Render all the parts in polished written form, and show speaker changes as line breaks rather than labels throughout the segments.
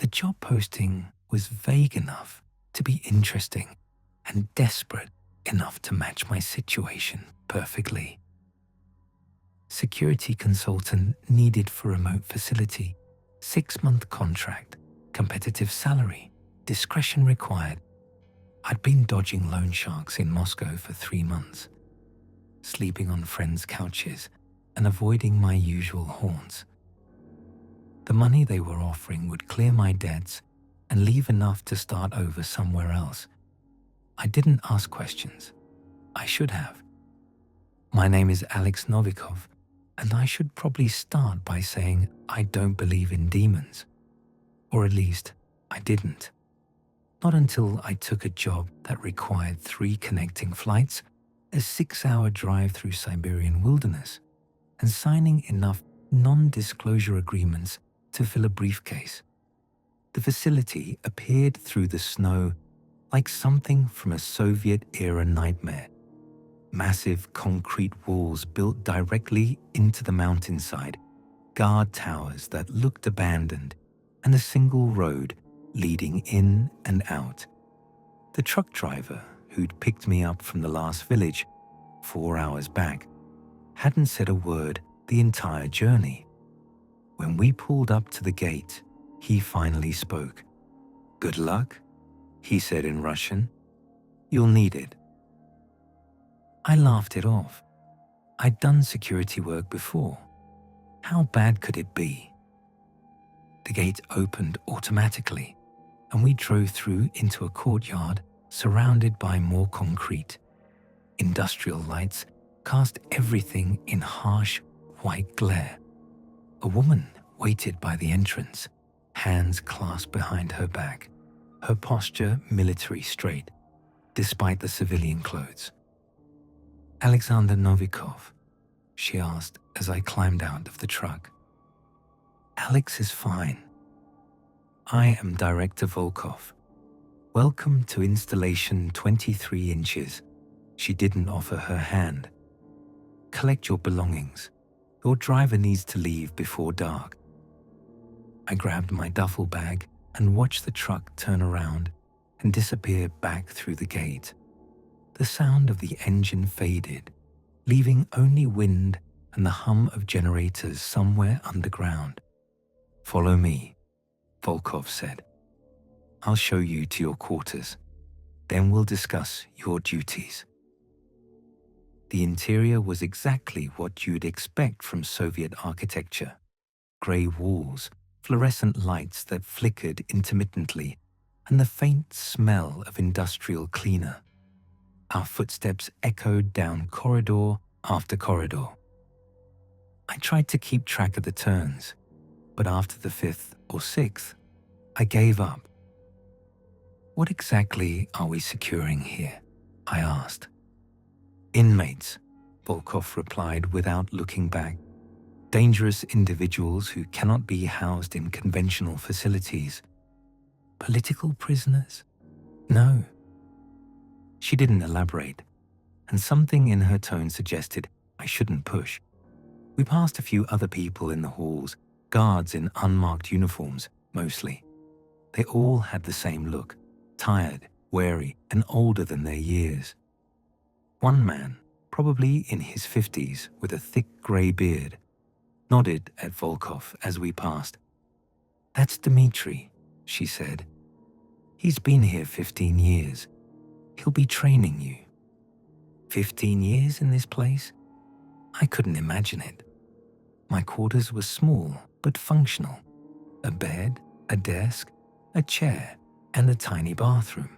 The job posting was vague enough to be interesting and desperate enough to match my situation perfectly. Security consultant needed for remote facility, 6-month contract, competitive salary, discretion required. I'd been dodging loan sharks in Moscow for 3 months, sleeping on friends' couches and avoiding my usual haunts. The money they were offering would clear my debts and leave enough to start over somewhere else. I didn't ask questions. I should have. My name is Alex Novikov, and I should probably start by saying I don't believe in demons. Or at least, I didn't. Not until I took a job that required 3 connecting flights, a 6-hour drive through Siberian wilderness, and signing enough non-disclosure agreements to fill a briefcase. The facility appeared through the snow like something from a Soviet-era nightmare. Massive concrete walls built directly into the mountainside, guard towers that looked abandoned, and a single road leading in and out. The truck driver who'd picked me up from the last village 4 hours back hadn't said a word the entire journey. When we pulled up to the gate, he finally spoke. "Good luck," he said in Russian. "You'll need it." I laughed it off. I'd done security work before. How bad could it be? The gate opened automatically, and we drove through into a courtyard surrounded by more concrete. Industrial lights cast everything in harsh white glare. A woman waited by the entrance, hands clasped behind her back, her posture military straight, despite the civilian clothes. "Alexander Novikov?" she asked as I climbed out of the truck. "Alex is fine. I am Director Volkov. Welcome to installation 23 inches. She didn't offer her hand. Collect your belongings. Your driver needs to leave before dark." I grabbed my duffel bag and watched the truck turn around and disappear back through the gate. The sound of the engine faded, leaving only wind and the hum of generators somewhere underground. "Follow me," Volkov said. "I'll show you to your quarters. Then we'll discuss your duties." The interior was exactly what you'd expect from Soviet architecture. Grey walls, fluorescent lights that flickered intermittently, and the faint smell of industrial cleaner. Our footsteps echoed down corridor after corridor. I tried to keep track of the turns, but after the 5th or 6th, I gave up. "What exactly are we securing here?" I asked. "Inmates," Volkov replied without looking back. "Dangerous individuals who cannot be housed in conventional facilities." "Political prisoners?" "No." She didn't elaborate, and something in her tone suggested I shouldn't push. We passed a few other people in the halls, guards in unmarked uniforms, mostly. They all had the same look, tired, wary, and older than their years. One man, probably in his 50s with a thick grey beard, nodded at Volkov as we passed. "That's Dmitri," she said. "He's been here 15 years. He'll be training you." 15 years in this place? I couldn't imagine it. My quarters were small but functional. A bed, a desk, a chair, and a tiny bathroom.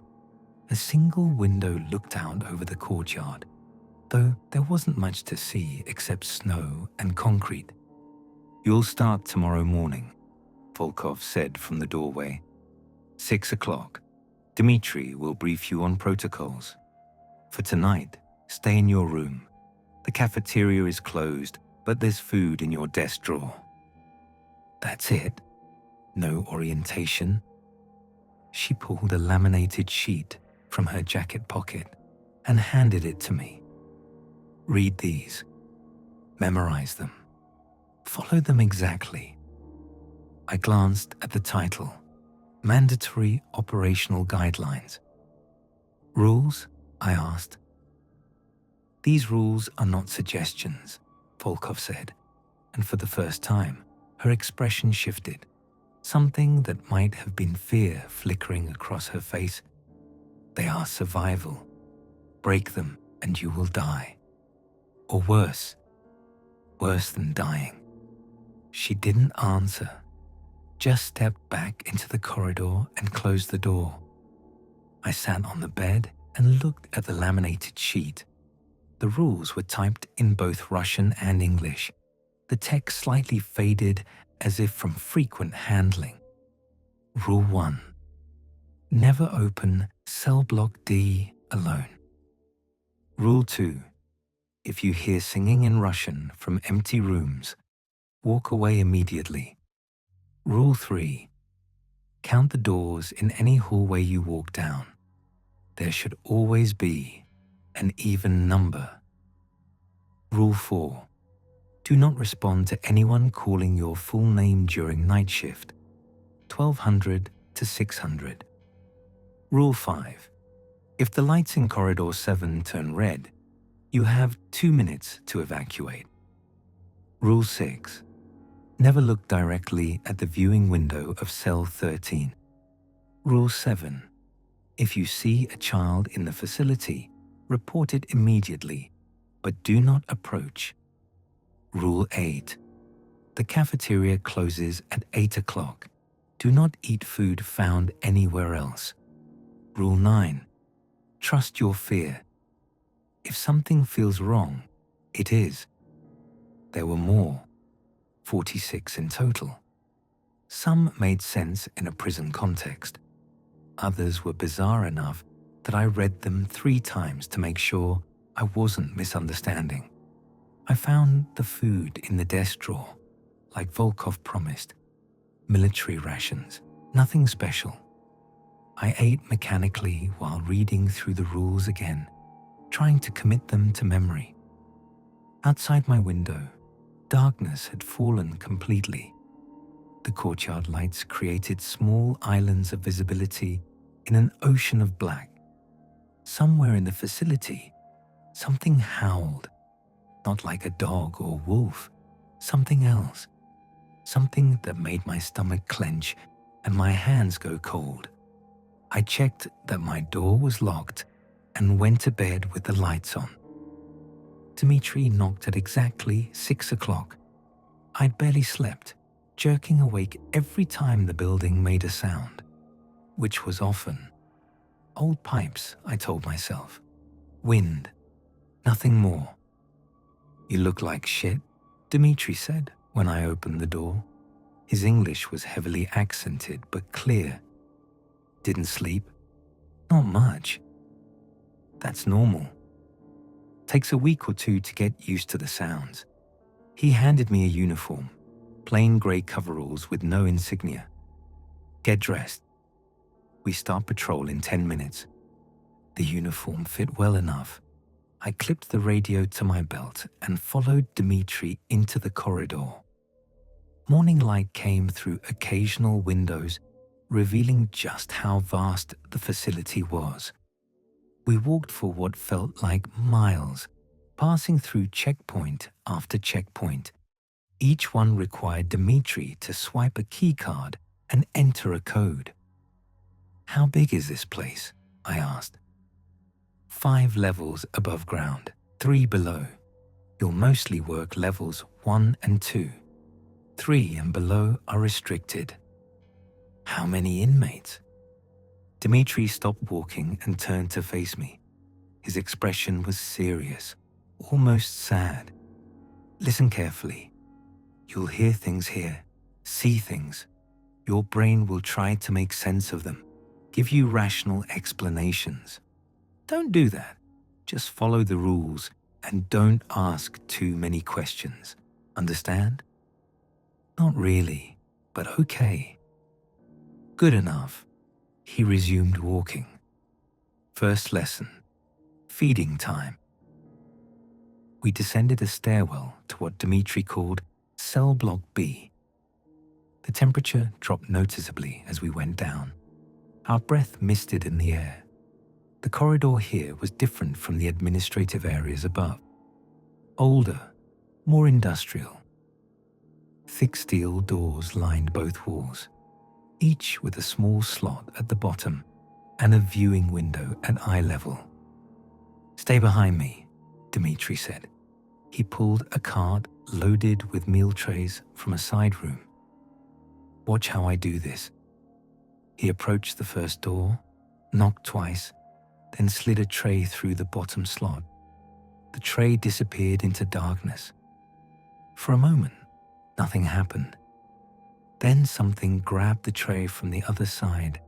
A single window looked out over the courtyard, though there wasn't much to see except snow and concrete. "You'll start tomorrow morning," Volkov said from the doorway. 6 o'clock. Dmitri will brief you on protocols. For tonight, stay in your room. The cafeteria is closed, but there's food in your desk drawer." That's it? No orientation? She pulled a laminated sheet from her jacket pocket and handed it to me. "Read these. Memorize them. Follow them exactly." I glanced at the title, Mandatory operational guidelines. Rules? I asked. These rules are not suggestions, Volkov said, and for the first time, her expression shifted. Something that might have been fear flickering across her face. They are survival. Break them and you will die. Or worse than dying. She didn't answer, just stepped back into the corridor and closed the door. I sat on the bed and looked at the laminated sheet. The rules were typed in both Russian and English, the text slightly faded as if from frequent handling. Rule 1. Never open cell block D alone. Rule 2. If you hear singing in Russian from empty rooms, walk away immediately. Rule 3. Count the doors in any hallway you walk down. There should always be an even number. Rule 4. Do not respond to anyone calling your full name during night shift, 1200 to 600. Rule 5. If the lights in corridor 7 turn red, you have 2 minutes to evacuate. Rule 6. Never look directly at the viewing window of cell 13. Rule 7. If you see a child in the facility, report it immediately, but do not approach. Rule 8. The cafeteria closes at 8 o'clock. Do not eat food found anywhere else. Rule 9. Trust your fear. If something feels wrong, it is. There were more, 46 in total. Some made sense in a prison context. Others were bizarre enough that I read them 3 times to make sure I wasn't misunderstanding. I found the food in the desk drawer, like Volkov promised. Military rations, nothing special. I ate mechanically while reading through the rules again, trying to commit them to memory. Outside my window, darkness had fallen completely. The courtyard lights created small islands of visibility in an ocean of black. Somewhere in the facility, something howled, not like a dog or wolf, something else, something that made my stomach clench and my hands go cold. I checked that my door was locked and went to bed with the lights on. Dmitri knocked at exactly 6 o'clock. I'd barely slept, jerking awake every time the building made a sound, which was often. Old pipes, I told myself. Wind. Nothing more. You look like shit, Dmitri said when I opened the door. His English was heavily accented but clear. Didn't sleep? Not much. That's normal. Takes a week or 2 to get used to the sounds. He handed me a uniform, plain grey coveralls with no insignia. Get dressed. We start patrol in 10 minutes. The uniform fit well enough. I clipped the radio to my belt and followed Dmitri into the corridor. Morning light came through occasional windows, revealing just how vast the facility was. We walked for what felt like miles, passing through checkpoint after checkpoint. Each one required Dmitri to swipe a keycard and enter a code. How big is this place? I asked. 5 levels above ground, 3 below. You'll mostly work levels 1 and 2. 3 and below are restricted. How many inmates? Dmitri stopped walking and turned to face me. His expression was serious, almost sad. Listen carefully. You'll hear things here, see things. Your brain will try to make sense of them, give you rational explanations. Don't do that. Just follow the rules and don't ask too many questions. Understand? Not really, but okay. Good enough. He resumed walking. First lesson, feeding time. We descended a stairwell to what Dmitri called Cell Block B. The temperature dropped noticeably as we went down. Our breath misted in the air. The corridor here was different from the administrative areas above. Older, more industrial. Thick steel doors lined both walls, each with a small slot at the bottom and a viewing window at eye level. "Stay behind me," Dmitri said. He pulled a cart loaded with meal trays from a side room. "Watch how I do this." He approached the first door, knocked twice, then slid a tray through the bottom slot. The tray disappeared into darkness. For a moment, nothing happened. Then something grabbed the tray from the other side.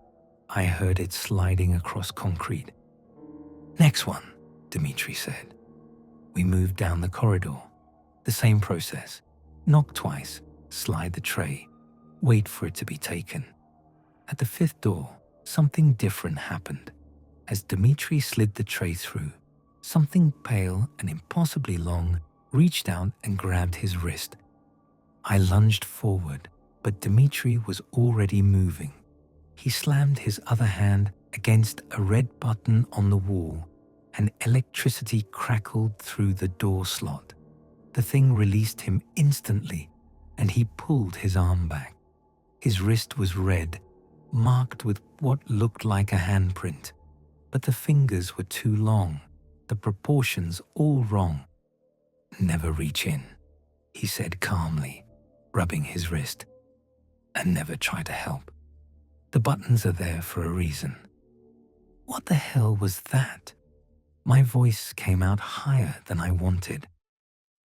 I heard it sliding across concrete. "Next one," Dmitri said. We moved down the corridor. The same process. Knock twice, slide the tray, wait for it to be taken. At the fifth door, something different happened. As Dmitri slid the tray through, something pale and impossibly long reached out and grabbed his wrist. I lunged forward, but Dmitri was already moving. He slammed his other hand against a red button on the wall, and electricity crackled through the door slot. The thing released him instantly, and he pulled his arm back. His wrist was red, marked with what looked like a handprint, but the fingers were too long, the proportions all wrong. "Never reach in," he said calmly, rubbing his wrist. "And never try to help. The buttons are there for a reason." What the hell was that? My voice came out higher than I wanted.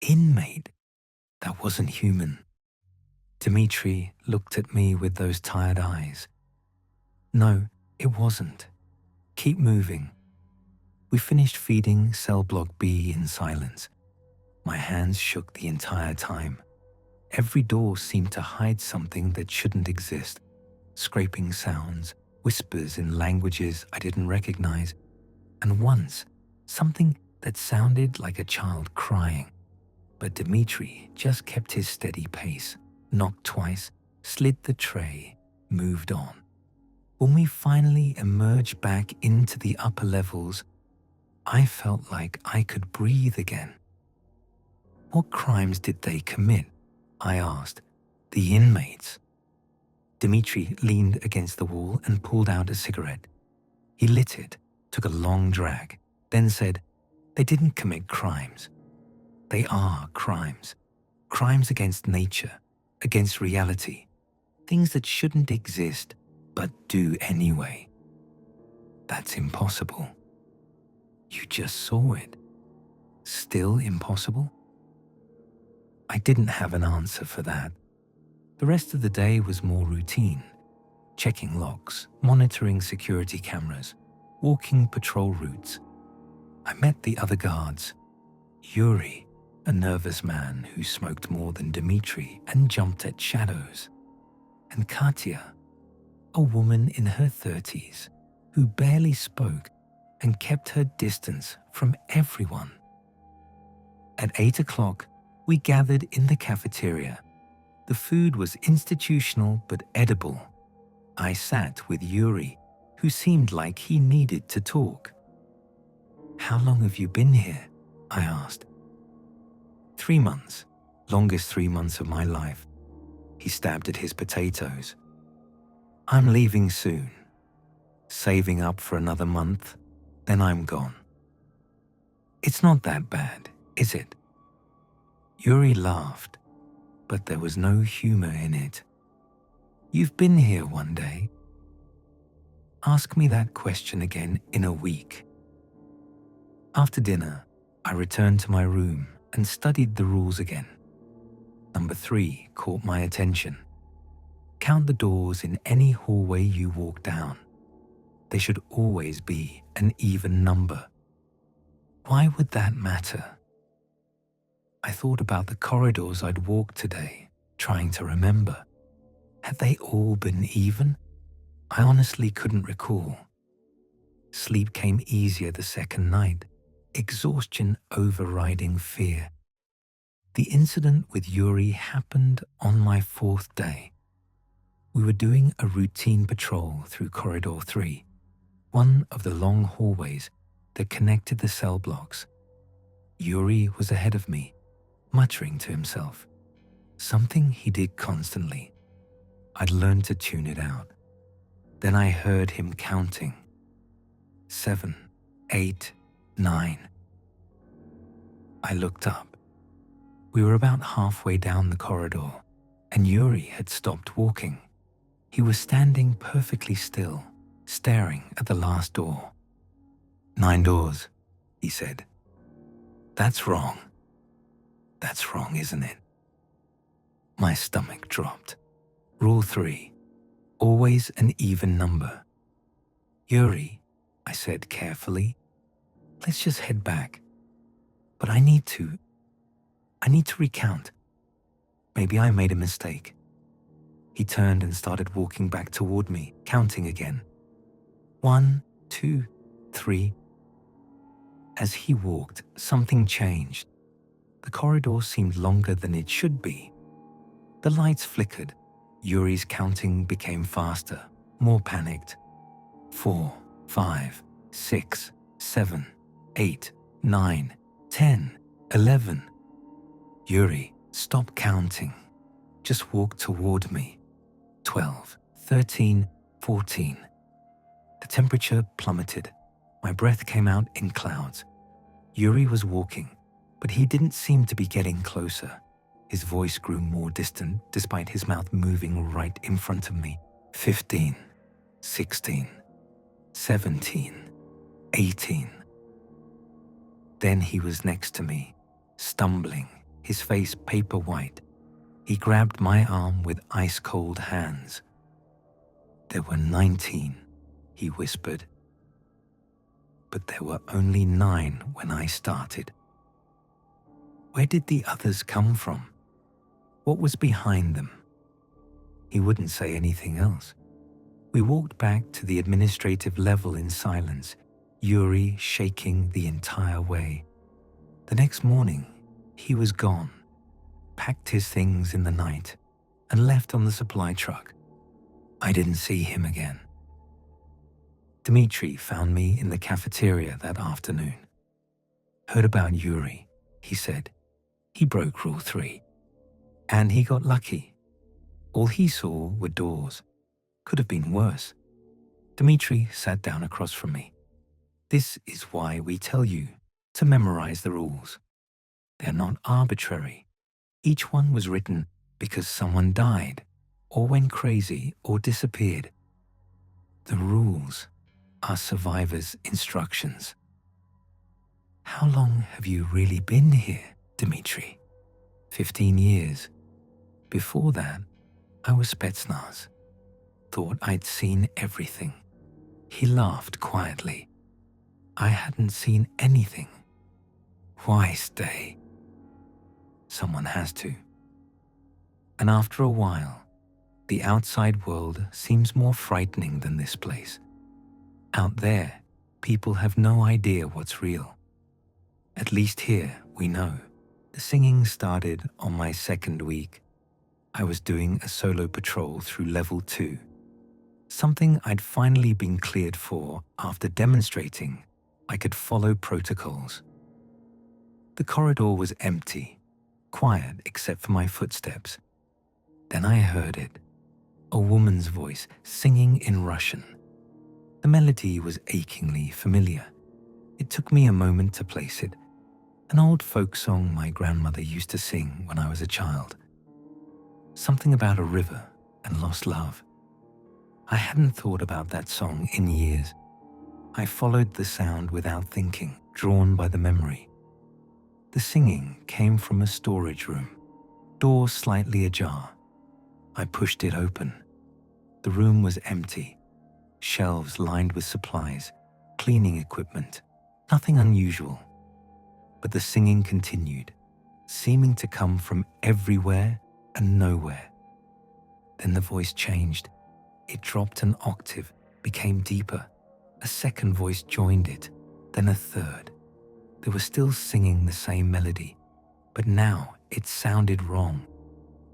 Inmate? That wasn't human. Dmitri looked at me with those tired eyes. "No, it wasn't. Keep moving." We finished feeding cell block B in silence. My hands shook the entire time. Every door seemed to hide something that shouldn't exist. Scraping sounds, whispers in languages I didn't recognize, and once, something that sounded like a child crying. But Dmitri just kept his steady pace, knocked twice, slid the tray, moved on. When we finally emerged back into the upper levels, I felt like I could breathe again. "What crimes did they commit?" I asked. "The inmates?" Dmitri leaned against the wall and pulled out a cigarette. He lit it, took a long drag, then said, "They didn't commit crimes. They are crimes. Crimes against nature, against reality. Things that shouldn't exist, but do anyway." "That's impossible." "You just saw it. Still impossible?" I didn't have an answer for that. The rest of the day was more routine. Checking logs, monitoring security cameras, walking patrol routes. I met the other guards. Yuri, a nervous man who smoked more than Dmitri and jumped at shadows. And Katya, a woman in her 30s who barely spoke and kept her distance from everyone. At 8 o'clock, we gathered in the cafeteria. The food was institutional but edible. I sat with Yuri, who seemed like he needed to talk. "How long have you been here?" I asked. 3 months, longest 3 months of my life. He stabbed at his potatoes. "I'm leaving soon. Saving up for another month, then I'm gone." "It's not that bad, is it?" Yuri laughed, but there was no humor in it. "You've been here one day. Ask me that question again in a week." After dinner, I returned to my room and studied the rules again. Number 3 caught my attention. Count the doors in any hallway you walk down. They should always be an even number. Why would that matter? I thought about the corridors I'd walked today, trying to remember. Had they all been even? I honestly couldn't recall. Sleep came easier the second night, exhaustion overriding fear. The incident with Yuri happened on my 4th day. We were doing a routine patrol through Corridor 3, one of the long hallways that connected the cell blocks. Yuri was ahead of me, muttering to himself, something he did constantly. I'd learned to tune it out. Then I heard him counting. 7, 8, 9. I looked up. We were about halfway down the corridor, and Yuri had stopped walking. He was standing perfectly still, staring at the last door. 9 doors, he said. That's wrong. That's wrong, isn't it? My stomach dropped. Rule 3. Always an even number. Yuri, I said carefully, let's just head back. But I need to recount. Maybe I made a mistake. He turned and started walking back toward me, counting again. 1, 2, 3. As he walked, something changed. The corridor seemed longer than it should be. The lights flickered. Yuri's counting became faster, more panicked. 4, 5, 6, 7, 8, 9, 10, 11. Yuri, stop counting. Just walk toward me. 12, 13, 14. The temperature plummeted. My breath came out in clouds. Yuri was walking, but he didn't seem to be getting closer. His voice grew more distant despite his mouth moving right in front of me. 15, 16, 17, 18. Then he was next to me, stumbling, his face paper white. He grabbed my arm with ice-cold hands. There were 19, he whispered. But there were only 9 when I started. Where did the others come from? What was behind them? He wouldn't say anything else. We walked back to the administrative level in silence, Yuri shaking the entire way. The next morning, he was gone, packed his things in the night, and left on the supply truck. I didn't see him again. Dmitri found me in the cafeteria that afternoon. Heard about Yuri, he said. He broke Rule 3. And he got lucky. All he saw were doors. Could have been worse. Dmitri sat down across from me. This is why we tell you to memorize the rules. They're not arbitrary. Each one was written because someone died, or went crazy, or disappeared. The rules are survivors' instructions. How long have you really been here, Dmitri? 15 years. Before that, I was Spetsnaz. Thought I'd seen everything. He laughed quietly. I hadn't seen anything. Why stay? Someone has to. And after a while, the outside world seems more frightening than this place. Out there, people have no idea what's real. At least here, we know. The singing started on my 2nd week. I was doing a solo patrol through level 2, something I'd finally been cleared for after demonstrating I could follow protocols. The corridor was empty, quiet except for my footsteps. Then I heard it, a woman's voice singing in Russian. The melody was achingly familiar. It took me a moment to place it, an old folk song my grandmother used to sing when I was a child. Something about a river and lost love. I hadn't thought about that song in years. I followed the sound without thinking, drawn by the memory. The singing came from a storage room, door slightly ajar. I pushed it open. The room was empty, shelves lined with supplies, cleaning equipment, nothing unusual. But the singing continued, seeming to come from everywhere and nowhere. Then the voice changed. It dropped an octave, became deeper. A second voice joined it, then a third. They were still singing the same melody, but now it sounded wrong.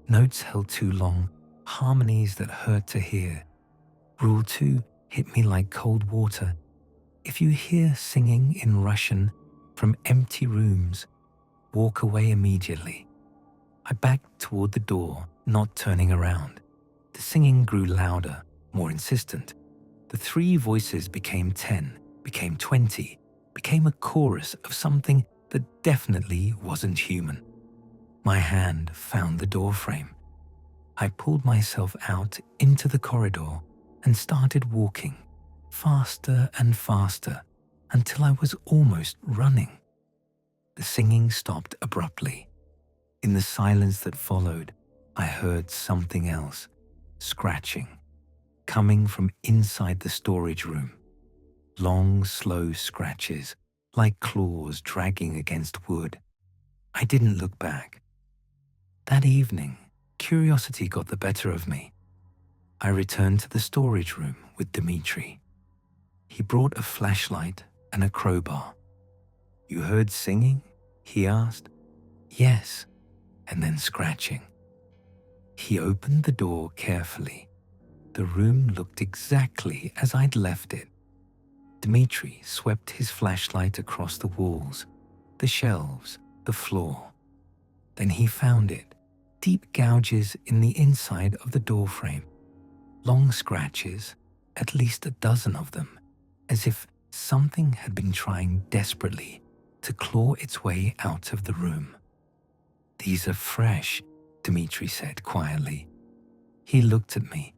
Notes held too long, harmonies that hurt to hear. Rule 2 hit me like cold water. If you hear singing in Russian from empty rooms, walk away immediately. I backed toward the door, not turning around. The singing grew louder, more insistent. The 3 voices became 10, became 20, became a chorus of something that definitely wasn't human. My hand found the door frame. I pulled myself out into the corridor and started walking, faster and faster, until I was almost running. The singing stopped abruptly. In the silence that followed, I heard something else, scratching, coming from inside the storage room. Long, slow scratches, like claws dragging against wood. I didn't look back. That evening, curiosity got the better of me. I returned to the storage room with Dmitri. He brought a flashlight and a crowbar. "You heard singing?" he asked. "Yes," and then scratching. He opened the door carefully. The room looked exactly as I'd left it. Dmitri swept his flashlight across the walls, the shelves, the floor. Then he found it, deep gouges in the inside of the doorframe, long scratches, at least a dozen of them, as if something had been trying desperately to claw its way out of the room. "These are fresh," Dmitri said quietly. He looked at me.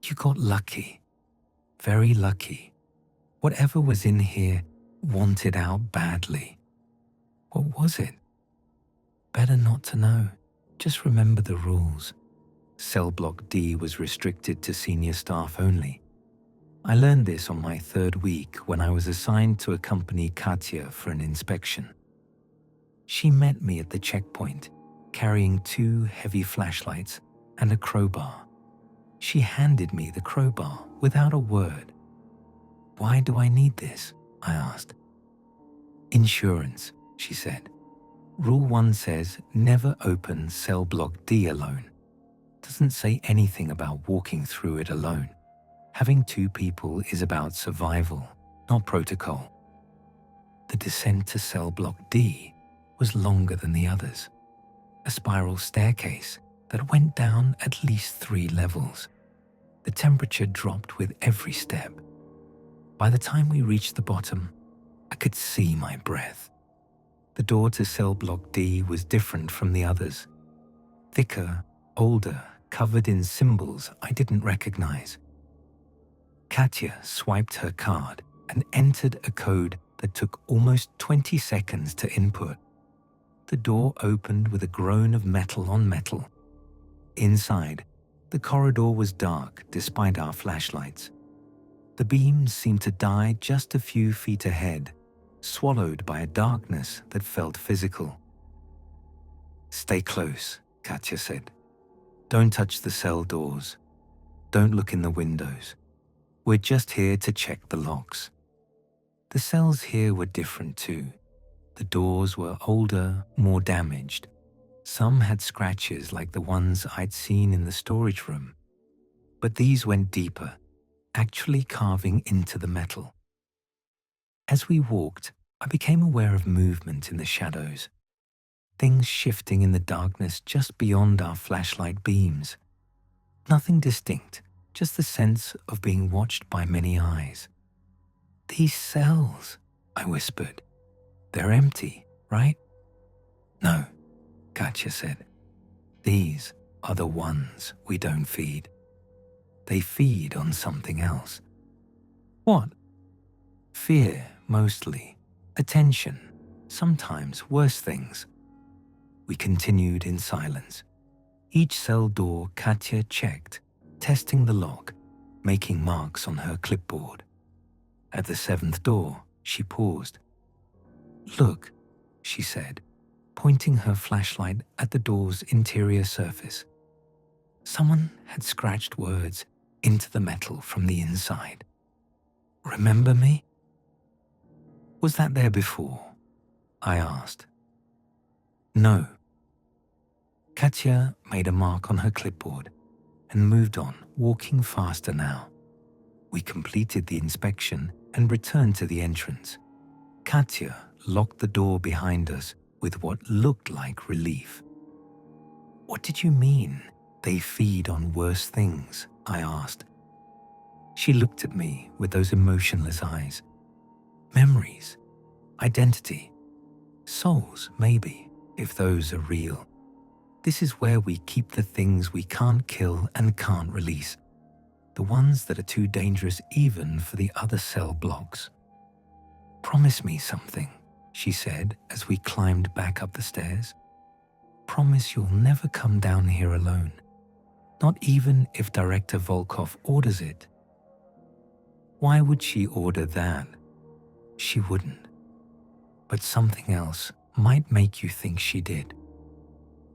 "You got lucky, very lucky. Whatever was in here wanted out badly." "What was it?" "Better not to know. Just remember the rules. Cell Block D was restricted to senior staff only. I learned this on my 3rd week when I was assigned to accompany Katya for an inspection. She met me at the checkpoint, carrying 2 heavy flashlights and a crowbar. She handed me the crowbar without a word. "Why do I need this?" I asked. "Insurance," she said. "Rule 1 says never open Cell Block D alone. Doesn't say anything about walking through it alone. Having 2 people is about survival, not protocol." The descent to Cell Block D was longer than the others. A spiral staircase that went down at least 3 levels. The temperature dropped with every step. By the time we reached the bottom, I could see my breath. The door to Cell Block D was different from the others. Thicker, older, covered in symbols I didn't recognize. Katya swiped her card and entered a code that took almost 20 seconds to input. The door opened with a groan of metal on metal. Inside, the corridor was dark despite our flashlights. The beams seemed to die just a few feet ahead, swallowed by a darkness that felt physical. "Stay close," Katya said. "Don't touch the cell doors. Don't look in the windows. We're just here to check the locks." The cells here were different too. The doors were older, more damaged. Some had scratches like the ones I'd seen in the storage room. But these went deeper, actually carving into the metal. As we walked, I became aware of movement in the shadows. Things shifting in the darkness just beyond our flashlight beams. Nothing distinct, just the sense of being watched by many eyes. "These cells," I whispered. "They're empty, right?" "No," Katya said. "These are the ones we don't feed. They feed on something else." "What?" "Fear, mostly. Attention. Sometimes worse things." We continued in silence. Each cell door Katya checked, testing the lock, making marks on her clipboard. At the 7th door, she paused. "Look," she said, pointing her flashlight at the door's interior surface. Someone had scratched words into the metal from the inside. "Remember me?" "Was that there before?" I asked. "No." Katya made a mark on her clipboard, and moved on, walking faster now. We completed the inspection and returned to the entrance. Katya locked the door behind us with what looked like relief. "What did you mean, they feed on worse things?" I asked. She looked at me with those emotionless eyes. "Memories, identity, souls, maybe, if those are real. This is where we keep the things we can't kill and can't release. The ones that are too dangerous even for the other cell blocks." "Promise me something," she said as we climbed back up the stairs. "Promise you'll never come down here alone, not even if Director Volkov orders it." Why would she order that? She wouldn't. But something else might make you think she did.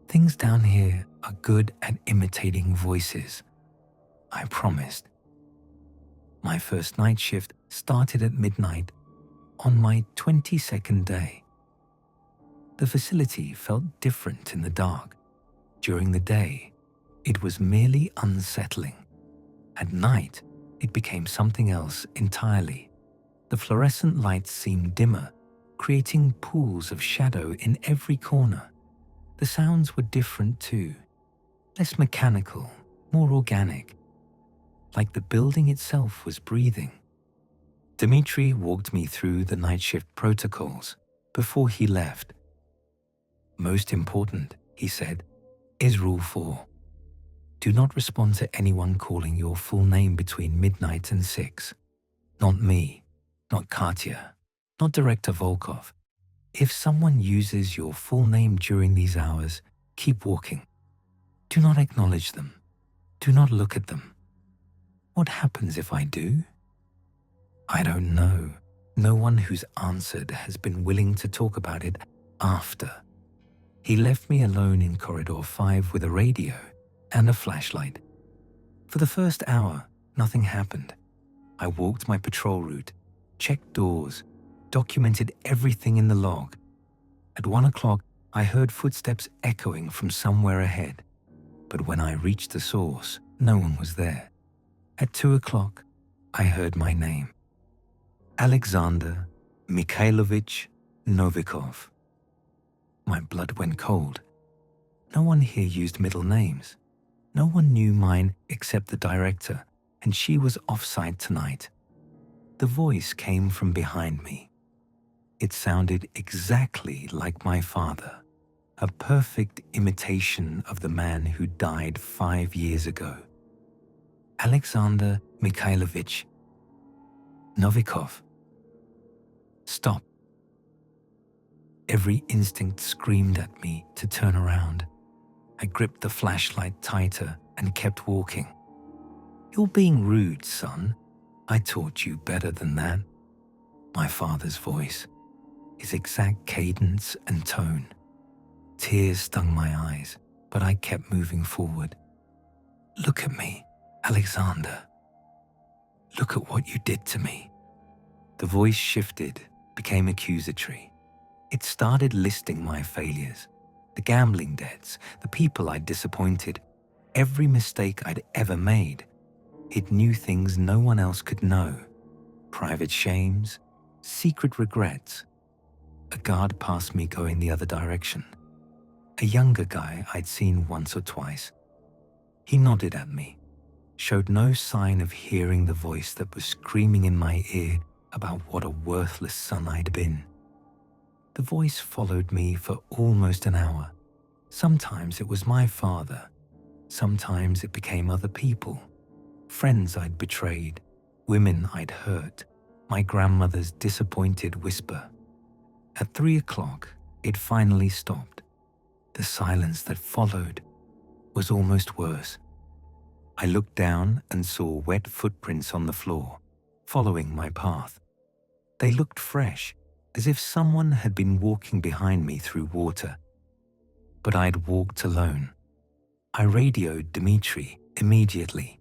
Things down here are good at imitating voices, I promised. My first night shift started at midnight on my 22nd day. The facility felt different in the dark. During the day, it was merely unsettling. At night, it became something else entirely. The fluorescent lights seemed dimmer, creating pools of shadow in every corner. The sounds were different too, less mechanical, more organic, like the building itself was breathing. Dmitri walked me through the night shift protocols before he left. "Most important," he said, "is Rule 4. Do not respond to anyone calling your full name between midnight and 6. Not me, not Katya, not Director Volkov. If someone uses your full name during these hours, keep walking. Do not acknowledge them. Do not look at them. What happens if I do?" I don't know. No one who's answered has been willing to talk about it after. He left me alone in Corridor 5 with a radio and a flashlight. For the first hour, nothing happened. I walked my patrol route, checked doors, documented everything in the log. At 1 o'clock, I heard footsteps echoing from somewhere ahead. But when I reached the source, no one was there. At 2 o'clock, I heard my name. Alexander Mikhailovich Novikov. My blood went cold. No one here used middle names. No one knew mine except the director, and she was offside tonight. The voice came from behind me. It sounded exactly like my father, a perfect imitation of the man who died 5 years ago. "Alexander Mikhailovich Novikov. Stop." Every instinct screamed at me to turn around. I gripped the flashlight tighter and kept walking. "You're being rude, son. I taught you better than that." My father's voice, his exact cadence and tone. Tears stung my eyes, but I kept moving forward. "Look at me, Alexander. Look at what you did to me." The voice shifted, became accusatory. It started listing my failures, the gambling debts, the people I'd disappointed, every mistake I'd ever made. It knew things no one else could know. Private shames, secret regrets. A guard passed me going the other direction. A younger guy I'd seen once or twice. He nodded at me, showed no sign of hearing the voice that was screaming in my ear about what a worthless son I'd been. The voice followed me for almost an hour. Sometimes it was my father. Sometimes it became other people. Friends I'd betrayed, women I'd hurt, my grandmother's disappointed whisper. At 3 o'clock, it finally stopped. The silence that followed was almost worse. I looked down and saw wet footprints on the floor, following my path. They looked fresh, as if someone had been walking behind me through water. But I'd walked alone. I radioed Dmitri immediately.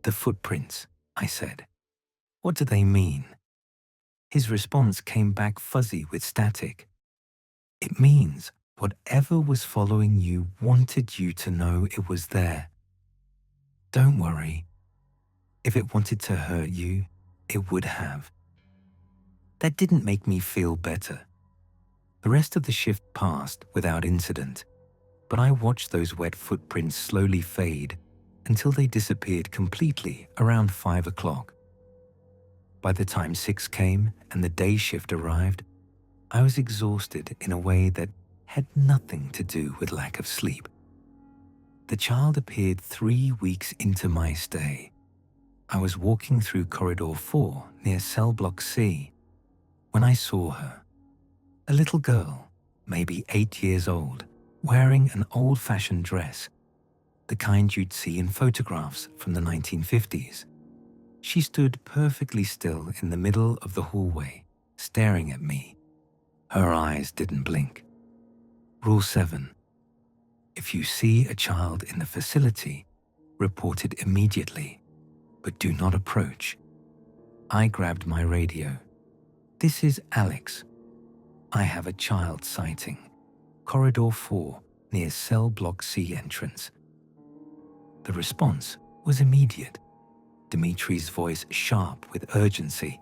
"The footprints," I said. "What do they mean?" His response came back fuzzy with static. "It means whatever was following you wanted you to know it was there. Don't worry. If it wanted to hurt you, it would have. That didn't make me feel better. The rest of the shift passed without incident, but I watched those wet footprints slowly fade until they disappeared completely around 5 o'clock. By the time 6 came and the day shift arrived, I was exhausted in a way that had nothing to do with lack of sleep. The child appeared 3 weeks into my stay. I was walking through corridor 4 near cell block C when I saw her. A little girl, maybe 8 years old, wearing an old-fashioned dress, the kind you'd see in photographs from the 1950s. She stood perfectly still in the middle of the hallway, staring at me. Her eyes didn't blink. Rule 7. If you see a child in the facility, report it immediately, but do not approach. I grabbed my radio. This is Alex. I have a child sighting. Corridor 4 near cell block C entrance. The response was immediate. Dimitri's voice sharp with urgency.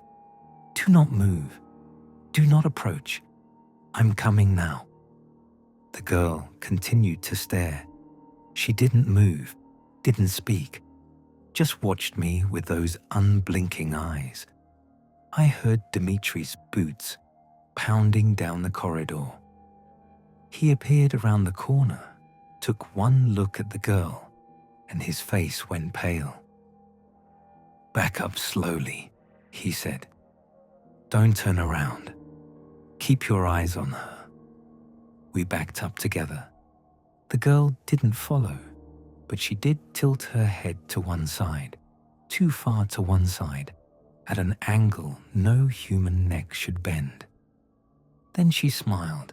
Do not move. Do not approach. I'm coming now. The girl continued to stare. She didn't move, didn't speak, just watched me with those unblinking eyes. I heard Dimitri's boots pounding down the corridor. He appeared around the corner, took one look at the girl, and his face went pale. Back up slowly, he said. Don't turn around. Keep your eyes on her. We backed up together. The girl didn't follow, but she did tilt her head to one side, too far to one side, at an angle no human neck should bend. Then she smiled.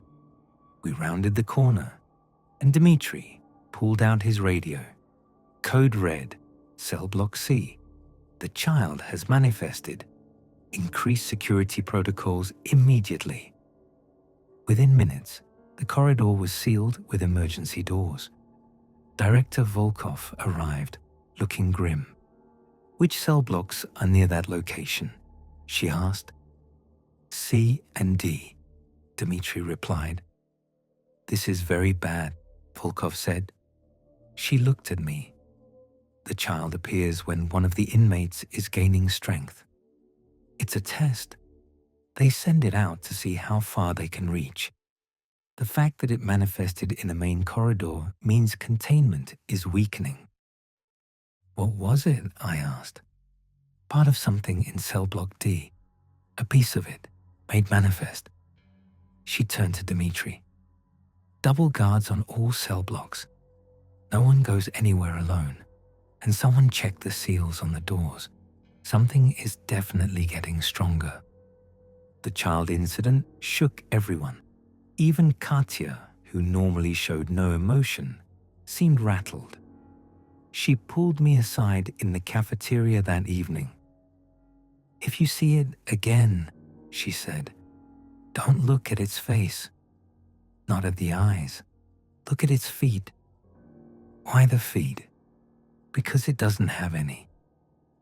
We rounded the corner, and Dimitri pulled out his radio. Code red, cell block C. The child has manifested. Increase security protocols immediately. Within minutes, the corridor was sealed with emergency doors. Director Volkov arrived, looking grim. Which cell blocks are near that location? She asked. C and D, Dimitri replied. This is very bad, Volkov said. She looked at me. The child appears when one of the inmates is gaining strength. It's a test. They send it out to see how far they can reach. The fact that it manifested in the main corridor means containment is weakening. What was it? I asked. Part of something in cell block D. A piece of it, made manifest. She turned to Dimitri. Double guards on all cell blocks. No one goes anywhere alone. And someone checked the seals on the doors. Something is definitely getting stronger. The child incident shook everyone. Even Katya, who normally showed no emotion, seemed rattled. She pulled me aside in the cafeteria that evening. If you see it again, she said, don't look at its face. Not at the eyes. Look at its feet. Why the feet? Because it doesn't have any.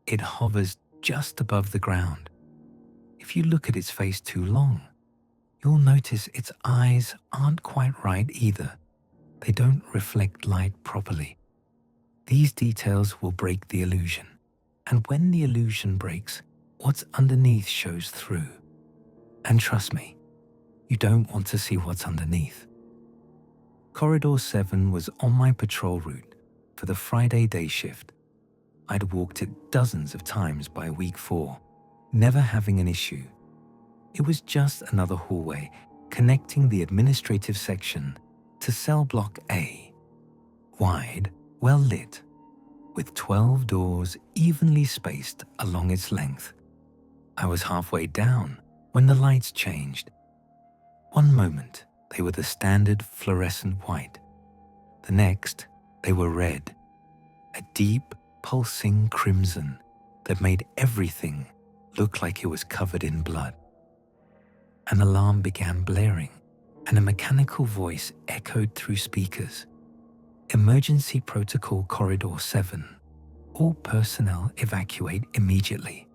It hovers just above the ground. If you look at its face too long, you'll notice its eyes aren't quite right either. They don't reflect light properly. These details will break the illusion. And when the illusion breaks, what's underneath shows through. And trust me, you don't want to see what's underneath. Corridor 7 was on my patrol route for the Friday day shift. I'd walked it dozens of times by week 4, never having an issue. It was just another hallway connecting the administrative section to cell block A. Wide, well lit, with 12 doors evenly spaced along its length. I was halfway down when the lights changed. One moment, they were the standard fluorescent white. The next, they were red, a deep, pulsing crimson that made everything look like it was covered in blood. An alarm began blaring, and a mechanical voice echoed through speakers. Emergency Protocol Corridor 7. All personnel evacuate immediately.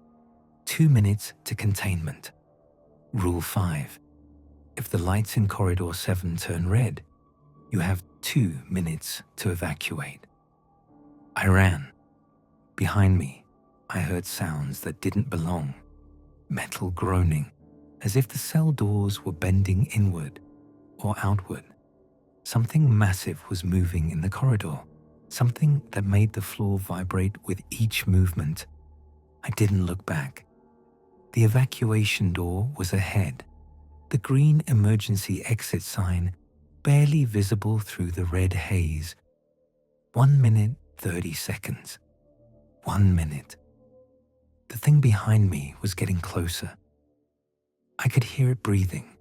2 minutes to containment. Rule 5. If the lights in Corridor 7 turn red, you have 2 minutes to evacuate. I ran. Behind me, I heard sounds that didn't belong. Metal groaning, as if the cell doors were bending inward or outward. Something massive was moving in the corridor, something that made the floor vibrate with each movement. I didn't look back. The evacuation door was ahead, the green emergency exit sign barely visible through the red haze. 1 minute, 30 seconds. 1 minute. The thing behind me was getting closer. I could hear it breathing,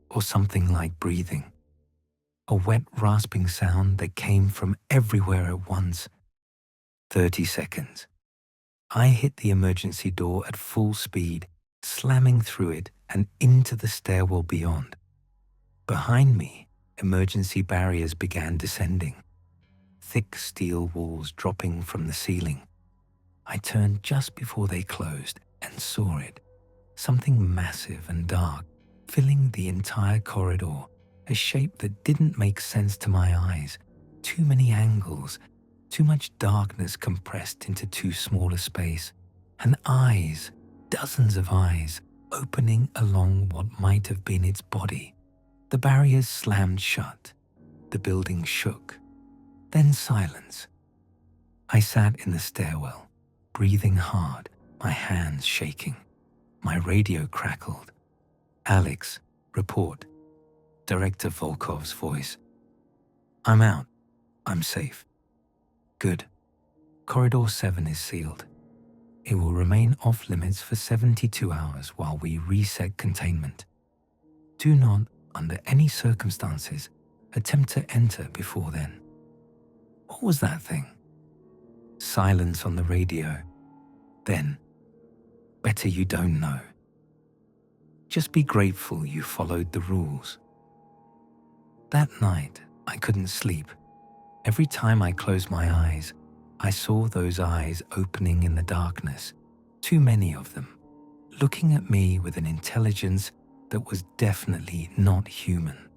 or something like breathing. A wet, rasping sound that came from everywhere at once. 30 seconds. I hit the emergency door at full speed, slamming through it and into the stairwell beyond. Behind me, emergency barriers began descending, thick steel walls dropping from the ceiling. I turned just before they closed and saw it, something massive and dark, filling the entire corridor, a shape that didn't make sense to my eyes. Too many angles, too much darkness compressed into too small a space, and eyes, dozens of eyes, opening along what might have been its body. The barriers slammed shut. The building shook. Then silence. I sat in the stairwell, breathing hard, my hands shaking. My radio crackled. "Alex, report." Director Volkov's voice. "I'm out. I'm safe." "Good. Corridor 7 is sealed. It will remain off limits for 72 hours while we reset containment. Do not, under any circumstances, attempt to enter before then." What was that thing? Silence on the radio. Then, "Better you don't know. Just be grateful you followed the rules." That night, I couldn't sleep. Every time I closed my eyes, I saw those eyes opening in the darkness, too many of them, looking at me with an intelligence that was definitely not human.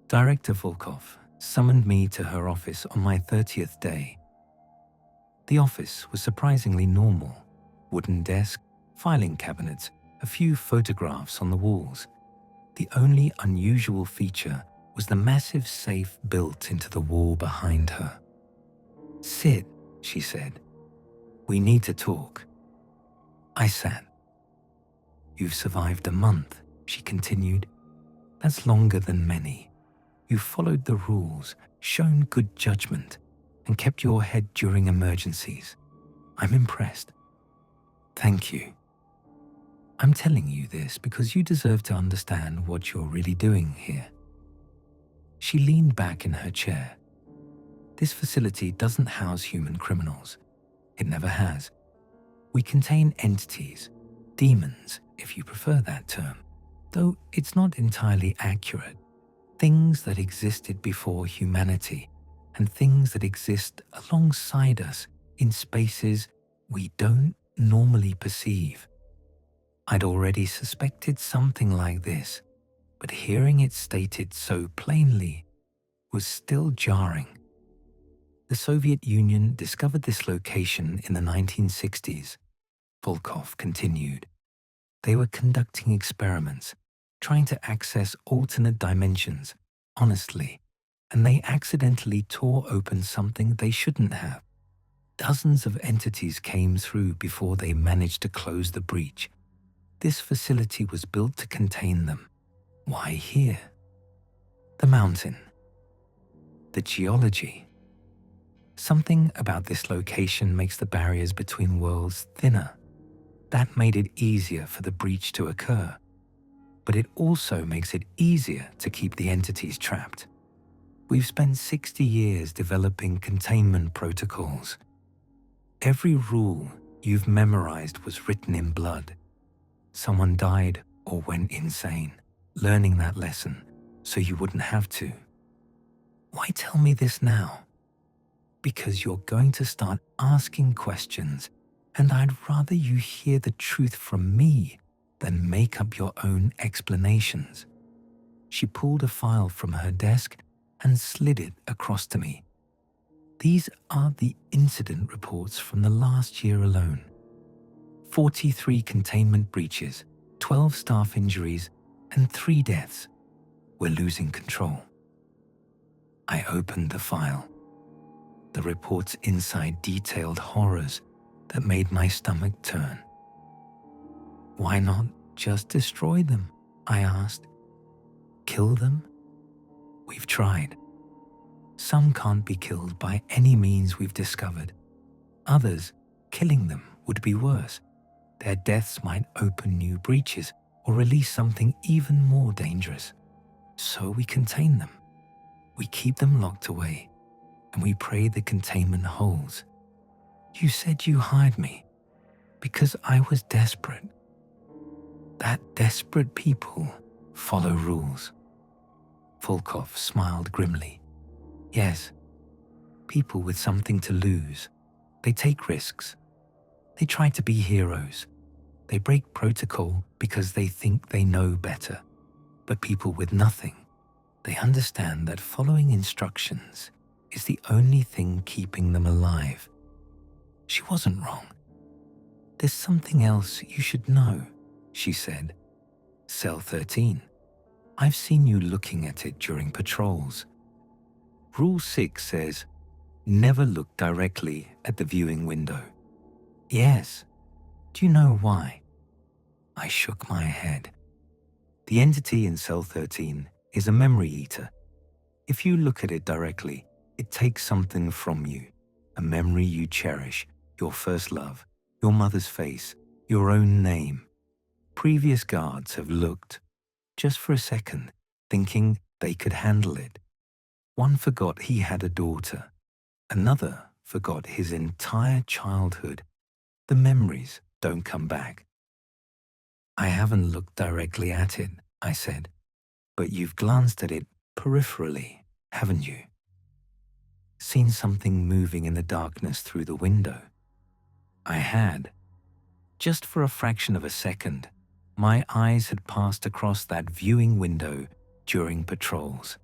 Director Volkov summoned me to her office on my 30th day. The office was surprisingly normal. Wooden desk, filing cabinets, a few photographs on the walls. The only unusual feature was the massive safe built into the wall behind her. "Sit," she said. "We need to talk." I sat. "You've survived a month," she continued. "That's longer than many. You followed the rules, shown good judgment, and kept your head during emergencies. I'm impressed." "Thank you. I'm telling you this because you deserve to understand what you're really doing here." She leaned back in her chair. "This facility doesn't house human criminals. It never has. We contain entities, demons, if you prefer that term, though it's not entirely accurate. Things that existed before humanity, and things that exist alongside us in spaces we don't normally perceive." I'd already suspected something like this, but hearing it stated so plainly was still jarring. The Soviet Union discovered this location in the 1960s, Volkov continued. They were conducting experiments, trying to access alternate dimensions, honestly, and they accidentally tore open something they shouldn't have. Dozens of entities came through before they managed to close the breach. This facility was built to contain them. Why here? The mountain. The geology. Something about this location makes the barriers between worlds thinner. That made it easier for the breach to occur. But it also makes it easier to keep the entities trapped. We've spent 60 years developing containment protocols. Every rule you've memorized was written in blood. Someone died or went insane, learning that lesson so you wouldn't have to. Why tell me this now? because you're going to start asking questions, and I'd rather you hear the truth from me than make up your own explanations. She pulled a file from her desk and slid it across to me. These are the incident reports from the last year alone. 43 containment breaches, 12 staff injuries, and 3 deaths. We're losing control. I opened the file. The reports inside detailed horrors that made my stomach turn. Why not just destroy them? I asked. Kill them? We've tried. Some can't be killed by any means we've discovered. Others, killing them would be worse. Their deaths might open new breaches or release something even more dangerous. So we contain them. We keep them locked away, and we pray the containment holds. You said you hired me because I was desperate. That desperate people follow rules. Volkov smiled grimly. Yes, people with something to lose. They take risks. They try to be heroes. They break protocol because they think they know better. But people with nothing, they understand that following instructions is the only thing keeping them alive. She wasn't wrong. There's something else you should know, she said. Cell 13. I've seen you looking at it during patrols. Rule 6 says, never look directly at the viewing window. Yes. Do you know why? I shook my head. The entity in cell 13 is a memory eater. If you look at it directly, it takes something from you, a memory you cherish, your first love, your mother's face, your own name. Previous guards have looked, just for a second, thinking they could handle it. One forgot he had a daughter. Another forgot his entire childhood. The memories don't come back. I haven't looked directly at it, I said, but you've glanced at it peripherally, haven't you? Seen something moving in the darkness through the window? I had. Just for a fraction of a second, my eyes had passed across that viewing window during patrols.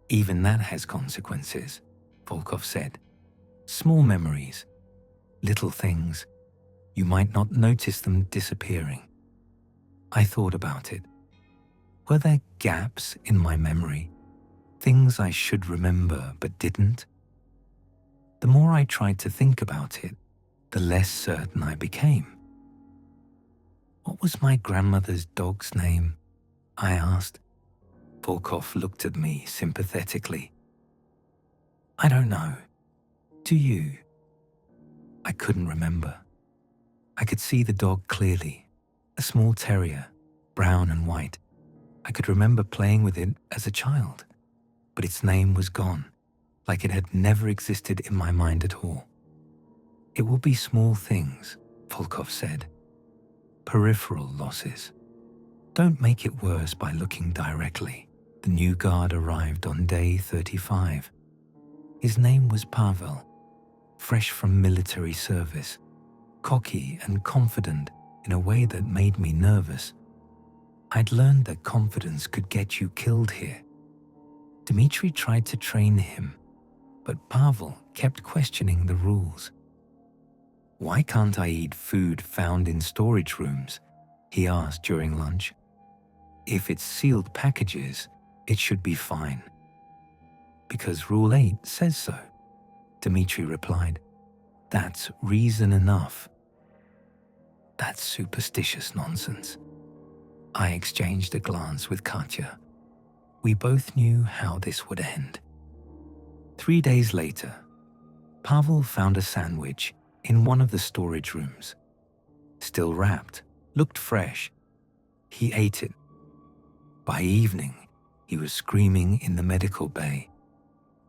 Even that has consequences, Volkov said. Small memories, little things. You might not notice them disappearing. I thought about it. Were there gaps in my memory? Things I should remember but didn't? The more I tried to think about it, the less certain I became. What was my grandmother's dog's name? I asked. Volkov looked at me sympathetically. I don't know. Do you? I couldn't remember. I could see the dog clearly, a small terrier, brown and white. I could remember playing with it as a child, but its name was gone, like it had never existed in my mind at all. It will be small things, Volkov said. Peripheral losses. Don't make it worse by looking directly. The new guard arrived on day 35. His name was Pavel, fresh from military service, cocky and confident in a way that made me nervous. I'd learned that confidence could get you killed here. Dmitri tried to train him, but Pavel kept questioning the rules. Why can't I eat food found in storage rooms? He asked during lunch. If it's sealed packages, it should be fine. Because Rule 8 says so, Dmitri replied. That's reason enough. That's superstitious nonsense. I exchanged a glance with Katya. We both knew how this would end. 3 days later, Pavel found a sandwich in one of the storage rooms. Still wrapped, looked fresh. He ate it. By evening, he was screaming in the medical bay.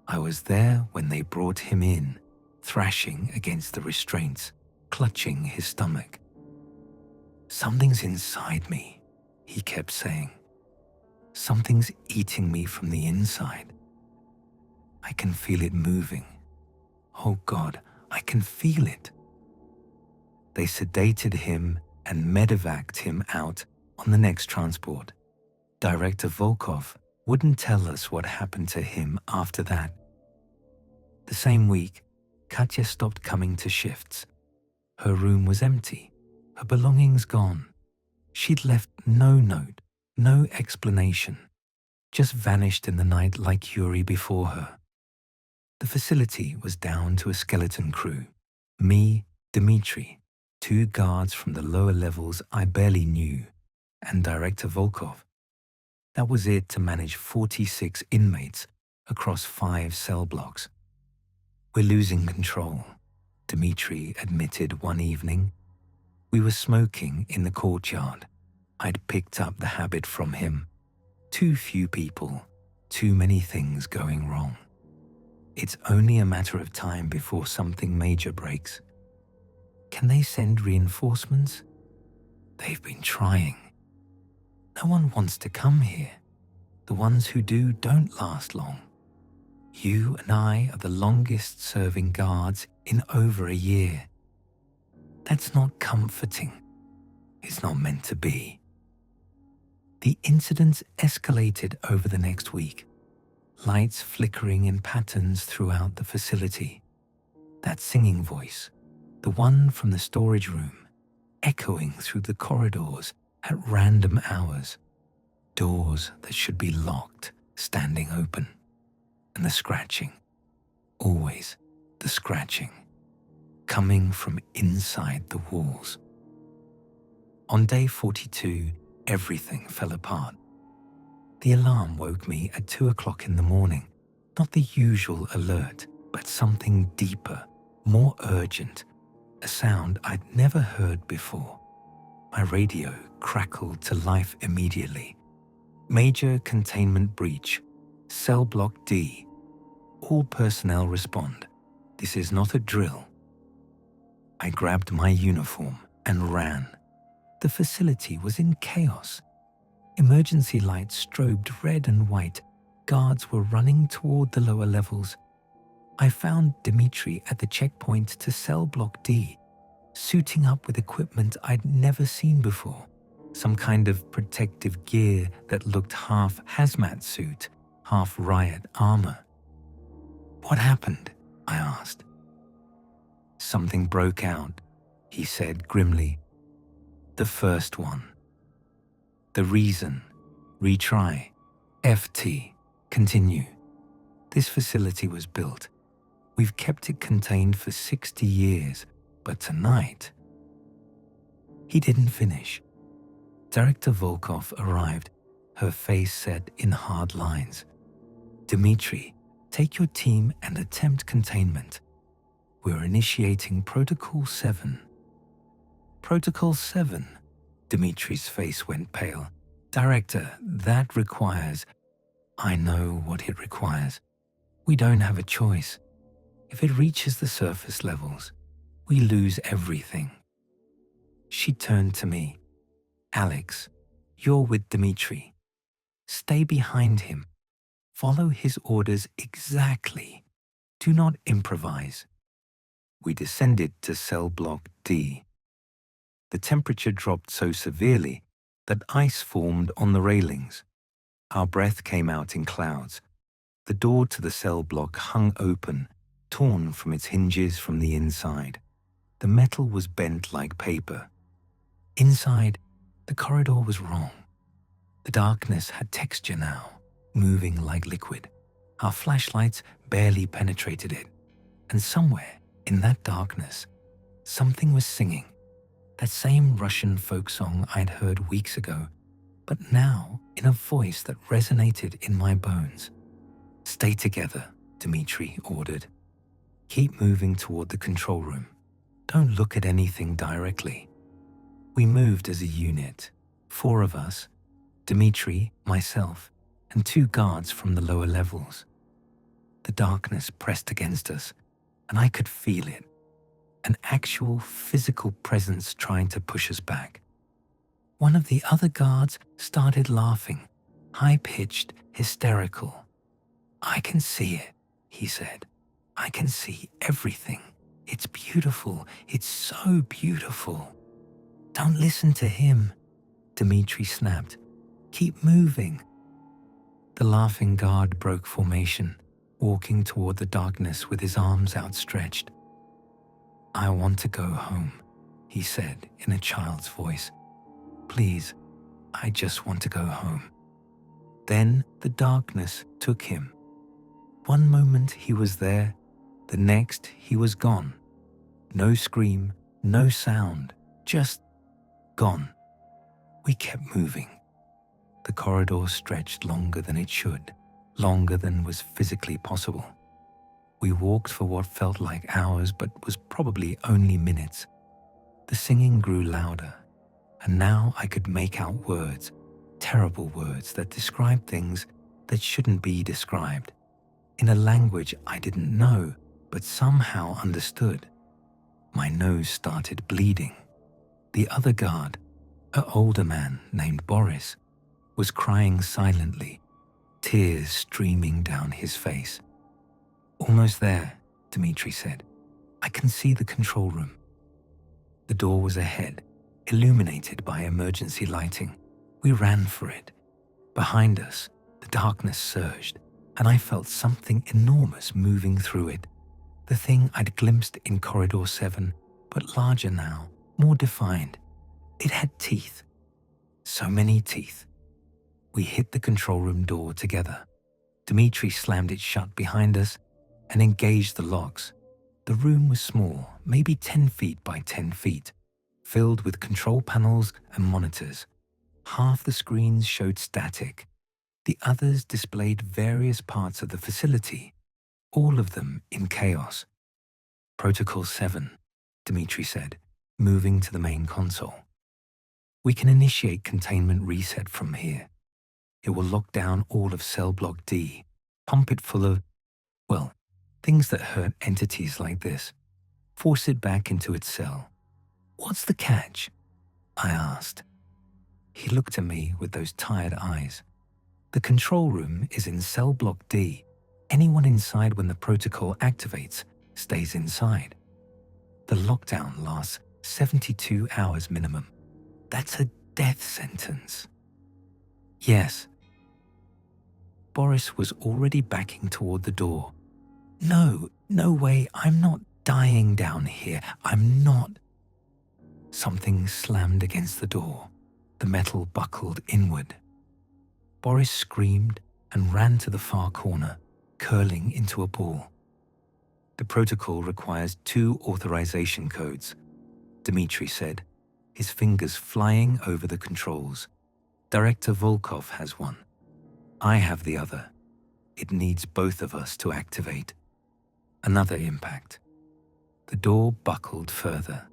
I was there when they brought him in, thrashing against the restraints, clutching his stomach. Something's inside me, he kept saying. Something's eating me from the inside. I can feel it moving, Oh God, I can feel it. They sedated him and medevaced him out on the next transport. Director Volkov wouldn't tell us what happened to him after that. The same week, Katya stopped coming to shifts. Her room was empty, her belongings gone. She'd left no note, no explanation, just vanished in the night like Yuri before her. The facility was down to a skeleton crew. Me, Dmitri, 2 guards from the lower levels I barely knew, and Director Volkov. That was it to manage 46 inmates across 5 cell blocks. We're losing control, Dmitri admitted one evening. We were smoking in the courtyard. I'd picked up the habit from him. Too few people, too many things going wrong. It's only a matter of time before something major breaks. Can they send reinforcements? They've been trying. No one wants to come here. The ones who do don't last long. You and I are the longest serving guards in over a year. That's not comforting. It's not meant to be. The incidents escalated over the next week, lights flickering in patterns throughout the facility. That singing voice, the one from the storage room, echoing through the corridors at random hours, doors that should be locked standing open, and the scratching, always the scratching, coming from inside the walls. On day 42, everything fell apart. The alarm woke me at 2 o'clock in the morning, not the usual alert, but something deeper, more urgent, a sound I'd never heard before. My radio crackled to life immediately. Major containment breach, cell block D. All personnel respond. This is not a drill. I grabbed my uniform and ran. The facility was in chaos. Emergency lights strobed red and white. Guards were running toward the lower levels. I found Dmitri at the checkpoint to cell block D, suiting up with equipment I'd never seen before. Some kind of protective gear that looked half hazmat suit, half riot armor. What happened? I asked. Something broke out, he said grimly. The first one. The reason. Retry. FT. Continue. This facility was built. We've kept it contained for 60 years, but tonight... He didn't finish. Director Volkov arrived, her face set in hard lines. Dmitri, take your team and attempt containment. We're initiating Protocol 7. Protocol 7? Dmitri's face went pale. Director, that requires... I know what it requires. We don't have a choice. If it reaches the surface levels, we lose everything. She turned to me. Alex, you're with Dmitri. Stay behind him. Follow his orders exactly. Do not improvise. We descended to cell block D. The temperature dropped so severely that ice formed on the railings. Our breath came out in clouds. The door to the cell block hung open, torn from its hinges from the inside. The metal was bent like paper. Inside, the corridor was wrong. The darkness had texture now, moving like liquid. Our flashlights barely penetrated it. And somewhere in that darkness, something was singing. That same Russian folk song I'd heard weeks ago, but now in a voice that resonated in my bones. Stay together, Dmitri ordered. Keep moving toward the control room. Don't look at anything directly. We moved as a unit, 4 of us, Dmitri, myself, and 2 guards from the lower levels. The darkness pressed against us, and I could feel it. An actual physical presence trying to push us back. One of the other guards started laughing, high-pitched, hysterical. I can see it, he said. I can see everything. It's beautiful. It's so beautiful. Don't listen to him, Dmitri snapped. Keep moving. The laughing guard broke formation, walking toward the darkness with his arms outstretched. I want to go home, he said in a child's voice. Please, I just want to go home. Then the darkness took him. One moment he was there, the next he was gone. No scream, no sound, just gone. We kept moving. The corridor stretched longer than it should, longer than was physically possible. We walked for what felt like hours but was probably only minutes. The singing grew louder, and now I could make out words, terrible words that described things that shouldn't be described, in a language I didn't know but somehow understood. My nose started bleeding. The other guard, an older man named Boris, was crying silently, tears streaming down his face. Almost there, Dmitri said. I can see the control room. The door was ahead, illuminated by emergency lighting. We ran for it. Behind us, the darkness surged, and I felt something enormous moving through it. The thing I'd glimpsed in Corridor 7, but larger now, more defined. It had teeth. So many teeth. We hit the control room door together. Dmitri slammed it shut behind us and engaged the locks. The room was small, maybe 10 feet by 10 feet, filled with control panels and monitors. Half the screens showed static. The others displayed various parts of the facility, all of them in chaos. Protocol 7, Dmitri said, moving to the main console. We can initiate containment reset from here. It will lock down all of cell block D, pump it full of, well, things that hurt entities like this, force it back into its cell. What's the catch? I asked. He looked at me with those tired eyes. The control room is in cell block D. Anyone inside when the protocol activates stays inside. The lockdown lasts 72 hours minimum. That's a death sentence. Yes. Boris was already backing toward the door. No way, I'm not dying down here. I'm not. Something slammed against the door. The metal buckled inward. Boris screamed and ran to the far corner, curling into a ball. The protocol requires 2 authorization codes, Dmitri said, his fingers flying over the controls. Director Volkov has one. I have the other. It needs both of us to activate. Another impact. The door buckled further.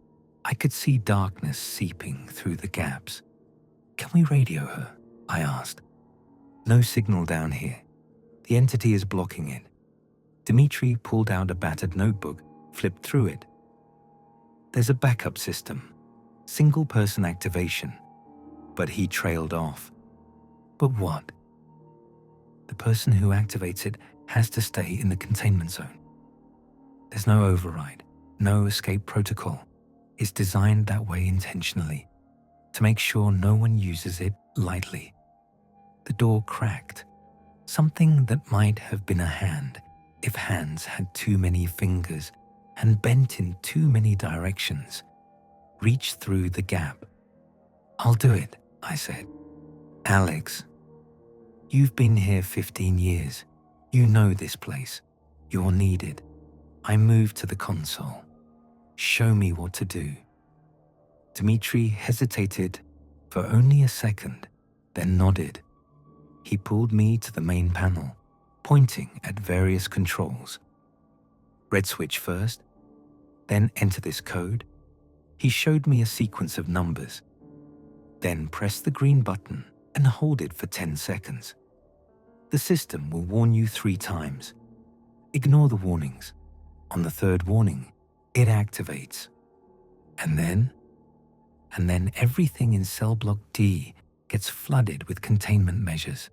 I could see darkness seeping through the gaps. Can we radio her? I asked. No signal down here. The entity is blocking it. Dmitri pulled out a battered notebook, flipped through it. There's a backup system. Single-person activation. But he trailed off. But what? The person who activates it has to stay in the containment zone. There's no override, no escape protocol. It's designed that way intentionally, to make sure no one uses it lightly. The door cracked. Something that might have been a hand, if hands had too many fingers and bent in too many directions, reached through the gap. I'll do it, I said. Alex, you've been here 15 years. You know this place. You're needed. I moved to the console. Show me what to do. Dmitri hesitated for only a second, then nodded. He pulled me to the main panel, pointing at various controls. Red switch first, then enter this code. He showed me a sequence of numbers. Then press the green button and hold it for 10 seconds. The system will warn you 3 times. Ignore the warnings. On the 3rd warning, it activates. And then everything in cell block D gets flooded with containment measures.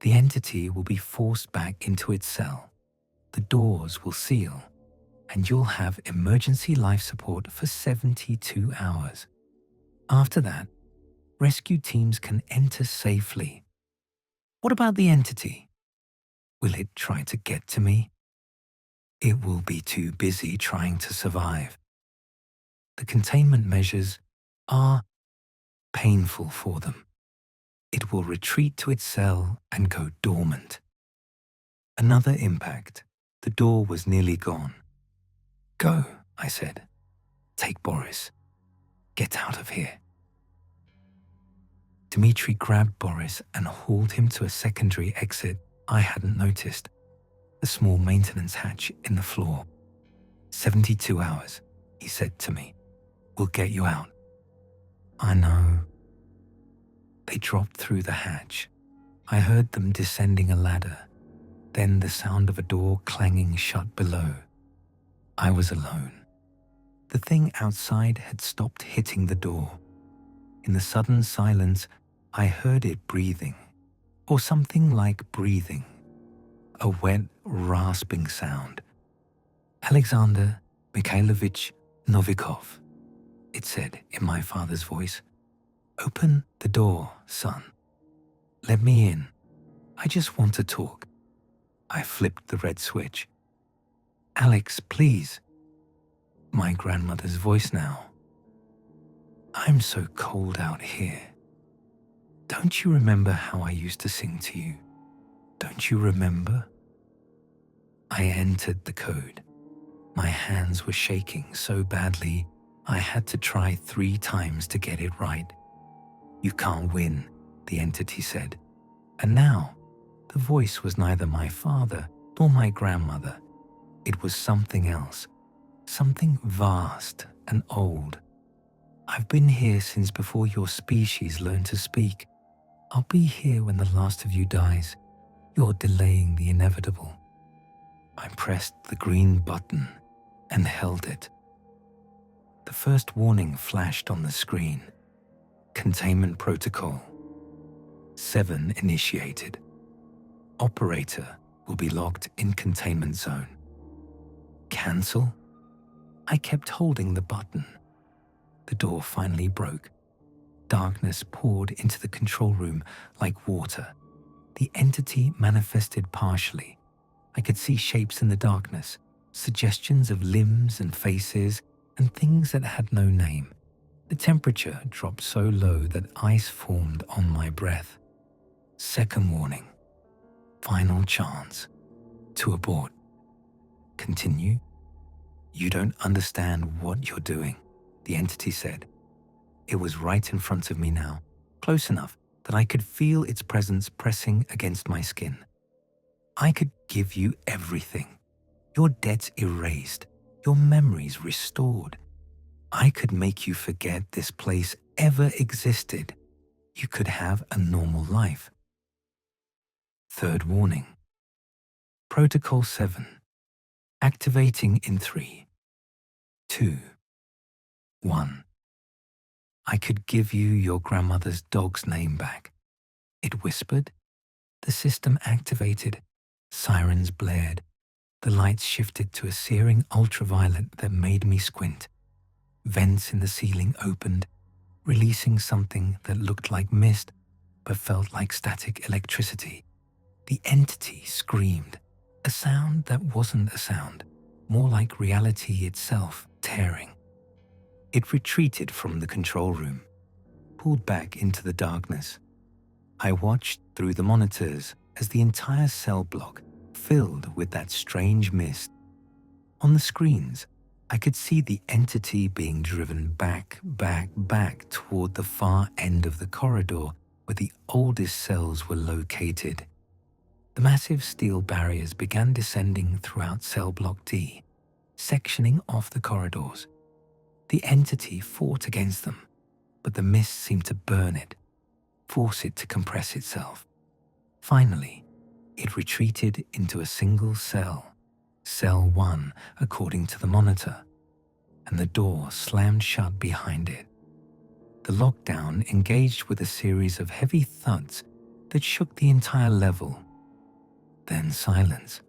The entity will be forced back into its cell. The doors will seal, and you'll have emergency life support for 72 hours. After that, rescue teams can enter safely. What about the entity? Will it try to get to me? It will be too busy trying to survive. The containment measures are painful for them. It will retreat to its cell and go dormant. Another impact. The door was nearly gone. Go, I said. Take Boris. Get out of here. Dmitri grabbed Boris and hauled him to a secondary exit I hadn't noticed, a small maintenance hatch in the floor. 72 hours, he said to me. We'll get you out. I know. They dropped through the hatch. I heard them descending a ladder, then the sound of a door clanging shut below. I was alone. The thing outside had stopped hitting the door. In the sudden silence, I heard it breathing, or something like breathing, a wet, rasping sound. Alexander Mikhailovich Novikov, it said in my father's voice. Open the door, son. Let me in. I just want to talk. I flipped the red switch. Alex, please. My grandmother's voice now. I'm so cold out here. Don't you remember how I used to sing to you? Don't you remember? I entered the code. My hands were shaking so badly, I had to try 3 times to get it right. You can't win, the entity said. And now, the voice was neither my father nor my grandmother. It was something else, something vast and old. I've been here since before your species learned to speak. I'll be here when the last of you dies. You're delaying the inevitable. I pressed the green button and held it. The first warning flashed on the screen. Containment protocol. 7 initiated. Operator will be locked in containment zone. Cancel? I kept holding the button. The door finally broke. Darkness poured into the control room like water. The entity manifested partially. I could see shapes in the darkness, suggestions of limbs and faces, and things that had no name. The temperature dropped so low that ice formed on my breath. Second warning. Final chance. To abort. Continue. You don't understand what you're doing, the entity said. It was right in front of me now, close enough that I could feel its presence pressing against my skin. I could give you everything. Your debts erased, your memories restored. I could make you forget this place ever existed. You could have a normal life. Third warning. Protocol 7. Activating in 3, 2, 1. I could give you your grandmother's dog's name back. It whispered. The system activated. Sirens blared. The lights shifted to a searing ultraviolet that made me squint. Vents in the ceiling opened, releasing something that looked like mist but felt like static electricity. The entity screamed, a sound that wasn't a sound, more like reality itself tearing. It retreated from the control room, pulled back into the darkness. I watched through the monitors as the entire cell block filled with that strange mist. On the screens, I could see the entity being driven back toward the far end of the corridor where the oldest cells were located. The massive steel barriers began descending throughout cell block D, sectioning off the corridors. The entity fought against them, but the mist seemed to burn it, force it to compress itself. Finally, it retreated into a single cell, Cell 1 according to the monitor, and the door slammed shut behind it. The lockdown engaged with a series of heavy thuds that shook the entire level. Then silence.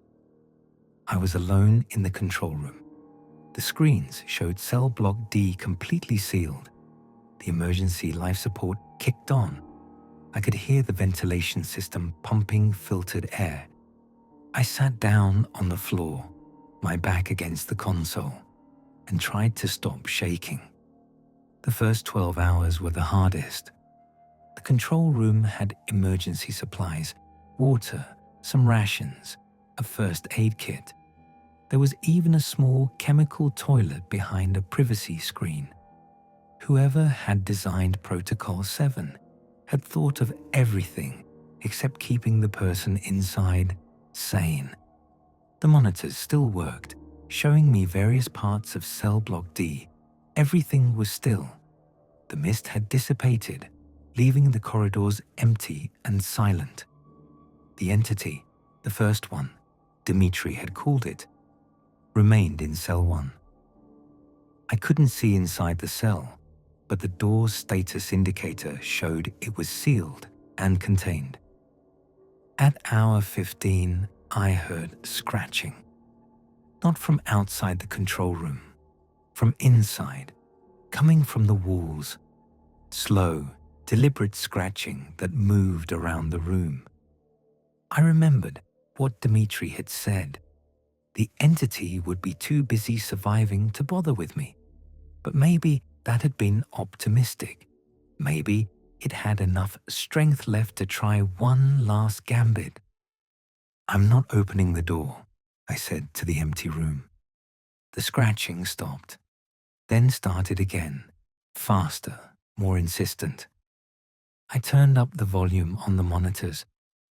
I was alone in the control room. The screens showed cell block D completely sealed. The emergency life support kicked on. I could hear the ventilation system pumping filtered air. I sat down on the floor, my back against the console, and tried to stop shaking. The first 12 hours were the hardest. The control room had emergency supplies, water, some rations, a first aid kit. There was even a small chemical toilet behind a privacy screen. Whoever had designed Protocol 7 had thought of everything except keeping the person inside sane. The monitors still worked, showing me various parts of cell block D. Everything was still. The mist had dissipated, leaving the corridors empty and silent. The entity, the first one, Dmitri had called it, remained in cell 1. I couldn't see inside the cell, but the door's status indicator showed it was sealed and contained. At hour 15, I heard scratching. Not from outside the control room, from inside, coming from the walls. Slow, deliberate scratching that moved around the room. I remembered what Dmitri had said. The entity would be too busy surviving to bother with me. But maybe that had been optimistic. Maybe it had enough strength left to try one last gambit. "I'm not opening the door," I said to the empty room. The scratching stopped, then started again, faster, more insistent. I turned up the volume on the monitors,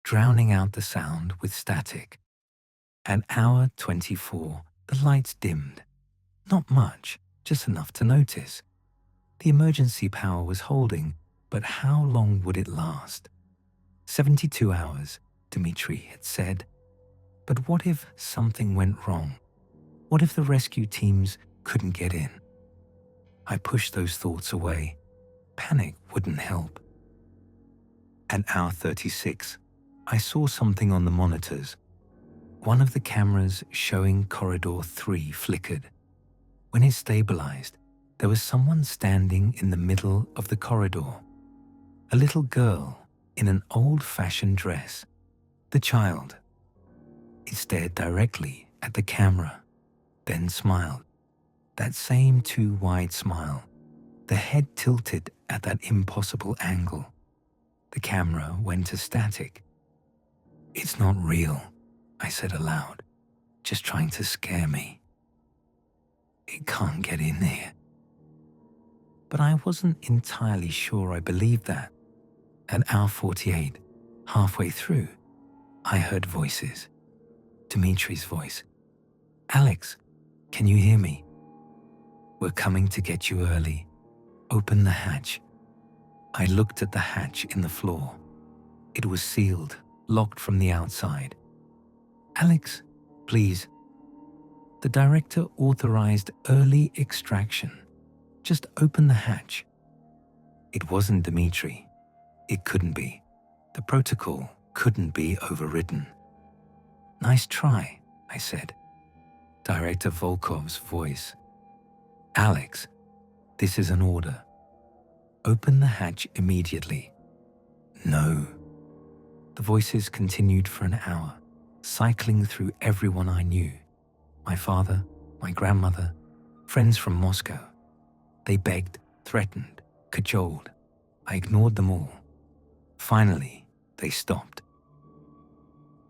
drowning out the sound with static. At hour 24, the lights dimmed. Not much, just enough to notice. The emergency power was holding, but how long would it last? 72 hours, Dmitri had said. But what if something went wrong? What if the rescue teams couldn't get in? I pushed those thoughts away. Panic wouldn't help. At hour 36, I saw something on the monitors. One of the cameras showing corridor 3 flickered. When it stabilized, there was someone standing in the middle of the corridor. A little girl in an old-fashioned dress. The child. It stared directly at the camera, then smiled. That same too wide smile, the head tilted at that impossible angle. The camera went to static. "It's not real," I said aloud, "just trying to scare me. It can't get in here." But I wasn't entirely sure I believed that. At hour 48, halfway through, I heard voices. Dimitri's voice. "Alex, can you hear me? We're coming to get you early. Open the hatch." I looked at the hatch in the floor. It was sealed, locked from the outside. "Alex, please." The director authorized early extraction. "Just open the hatch." It wasn't Dmitri. It couldn't be. The protocol couldn't be overridden. "Nice try," I said. Director Volkov's voice. "Alex, this is an order. Open the hatch immediately." "No." The voices continued for an hour, cycling through everyone I knew. My father, my grandmother, friends from Moscow. They begged, threatened, cajoled. I ignored them all. Finally, they stopped.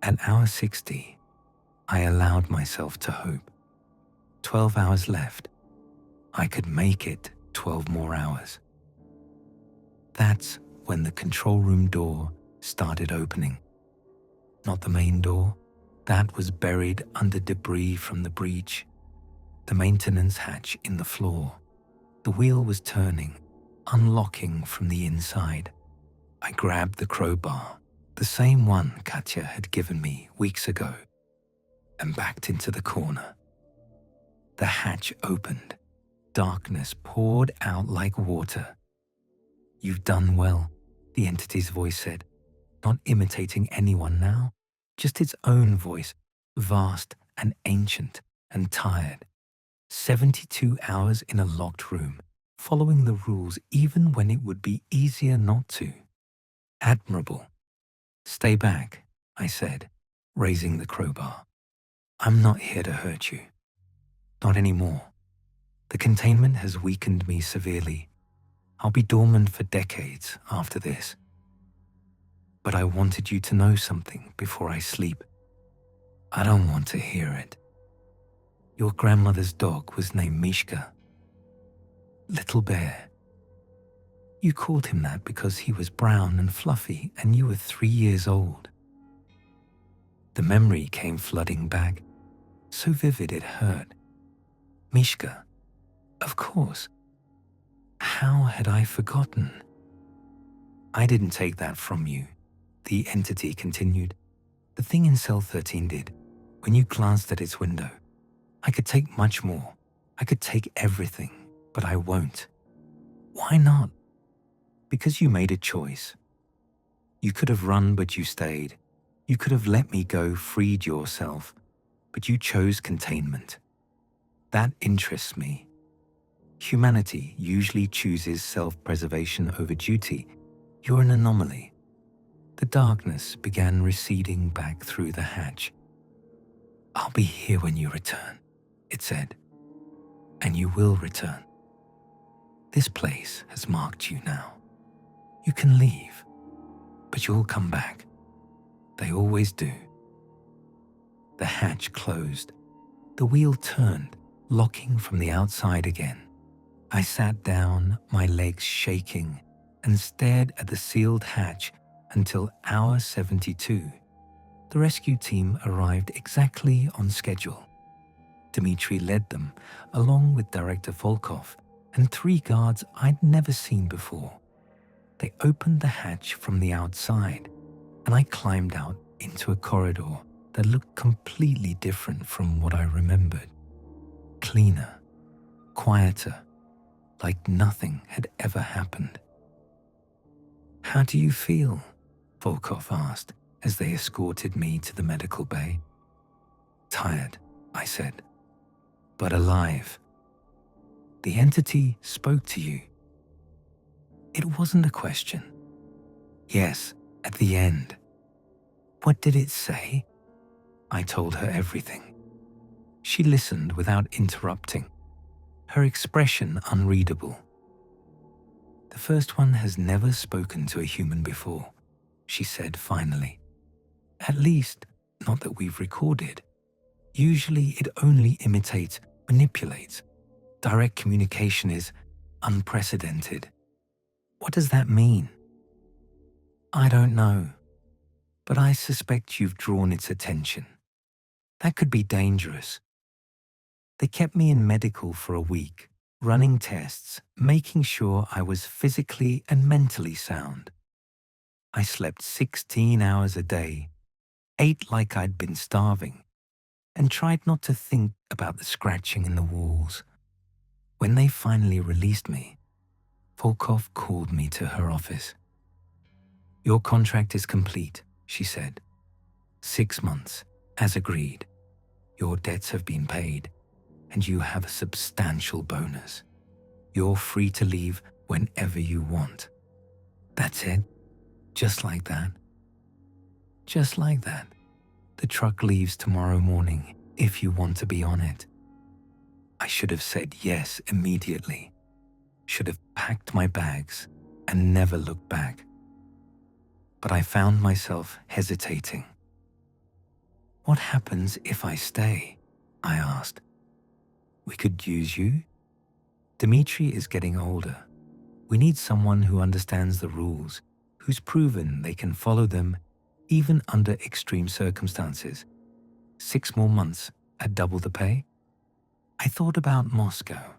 At hour 60, I allowed myself to hope. 12 hours left. I could make it 12 more hours. That's when the control room door started opening. Not the main door. That was buried under debris from the breach. The maintenance hatch in the floor. The wheel was turning, unlocking from the inside. I grabbed the crowbar, the same one Katya had given me weeks ago, and backed into the corner. The hatch opened. Darkness poured out like water. "You've done well," the entity's voice said, not imitating anyone now, just its own voice, vast and ancient and tired. 72 hours in a locked room, following the rules even when it would be easier not to. Admirable. Stay back, I said, raising the crowbar. I'm not here to hurt you. Not anymore. The containment has weakened me severely. I'll be dormant for decades after this. But I wanted you to know something before I sleep. I don't want to hear it. Your grandmother's dog was named Mishka. Little Bear. You called him that because he was brown and fluffy and you were 3 years old. The memory came flooding back, so vivid it hurt. Mishka, of course. How had I forgotten? I didn't take that from you, the entity continued. The thing in cell 13 did, when you glanced at its window. I could take much more. I could take everything, but I won't. Why not? Because you made a choice. You could have run, but you stayed. You could have let me go, freed yourself, but you chose containment. That interests me. Humanity usually chooses self-preservation over duty. You're an anomaly. The darkness began receding back through the hatch. I'll be here when you return, it said. And you will return. This place has marked you now. You can leave, but you'll come back. They always do. The hatch closed. The wheel turned, locking from the outside again. I sat down, my legs shaking, and stared at the sealed hatch until hour 72. The rescue team arrived exactly on schedule. Dmitri led them, along with Director Volkov and 3 guards I'd never seen before. They opened the hatch from the outside, and I climbed out into a corridor that looked completely different from what I remembered. Cleaner, quieter, like nothing had ever happened. How do you feel? Volkov asked as they escorted me to the medical bay. Tired, I said, but alive. The entity spoke to you. It wasn't a question. Yes, at the end. What did it say? I told her everything. She listened without interrupting, her expression unreadable. The first one has never spoken to a human before, she said finally. At least, not that we've recorded. Usually it only imitates, manipulates. Direct communication is unprecedented. What does that mean? I don't know, but I suspect you've drawn its attention. That could be dangerous. They kept me in medical for a week, running tests, making sure I was physically and mentally sound. I slept 16 hours a day, ate like I'd been starving, and tried not to think about the scratching in the walls. When they finally released me, Volkov called me to her office. Your contract is complete, she said. 6 months, as agreed. Your debts have been paid, and you have a substantial bonus. You're free to leave whenever you want. That's it? Just like that? Just like that. The truck leaves tomorrow morning if you want to be on it. I should have said yes immediately. Should have packed my bags and never looked back. But I found myself hesitating. What happens if I stay? I asked. We could use you. Dmitri is getting older. We need someone who understands the rules, who's proven they can follow them even under extreme circumstances. 6 more months at double the pay? I thought about Moscow,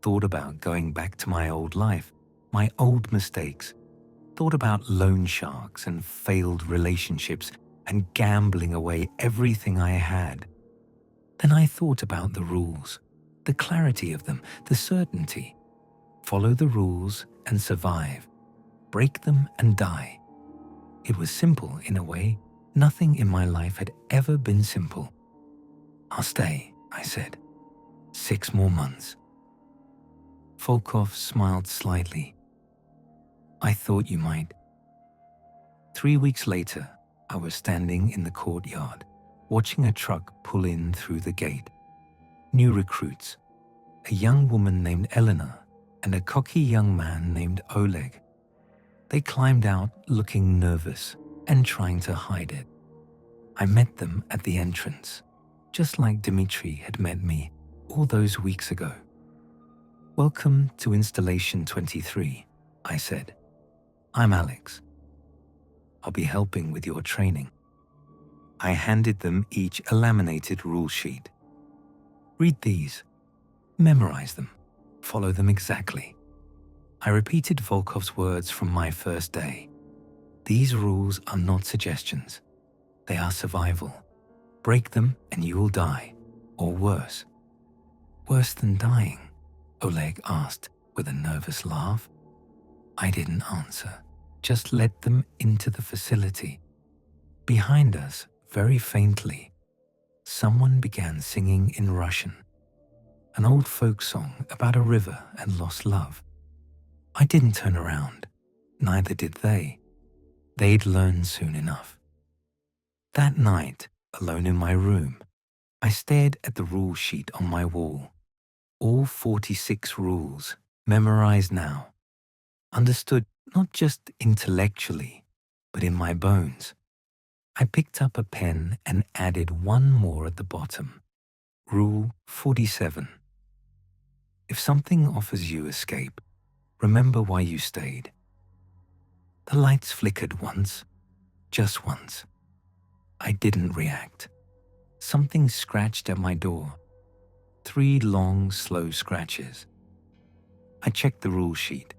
thought about going back to my old life, my old mistakes, thought about loan sharks and failed relationships and gambling away everything I had. Then I thought about the rules, the clarity of them, the certainty. Follow the rules and survive. Break them and die. It was simple in a way. Nothing in my life had ever been simple. I'll stay, I said. 6 more months. Volkov smiled slightly. I thought you might. 3 weeks later, I was standing in the courtyard, watching a truck pull in through the gate. New recruits, a young woman named Eleanor and a cocky young man named Oleg. They climbed out looking nervous and trying to hide it. I met them at the entrance, just like Dmitri had met me all those weeks ago. Welcome to Installation 23, I said. I'm Alex. I'll be helping with your training. I handed them each a laminated rule sheet. Read these. Memorize them. Follow them exactly. I repeated Volkov's words from my first day. These rules are not suggestions. They are survival. Break them and you will die, or worse. Worse than dying? Oleg asked with a nervous laugh. I didn't answer, just led them into the facility. Behind us, very faintly, someone began singing in Russian, an old folk song about a river and lost love. I didn't turn around, neither did they. They'd learn soon enough. That night, alone in my room, I stared at the rule sheet on my wall. All 46 rules, memorized now. Understood not just intellectually, but in my bones. I picked up a pen and added one more at the bottom. Rule 47. If something offers you escape, remember why you stayed. The lights flickered once, just once. I didn't react. Something scratched at my door. 3 long, slow scratches. I checked the rule sheet.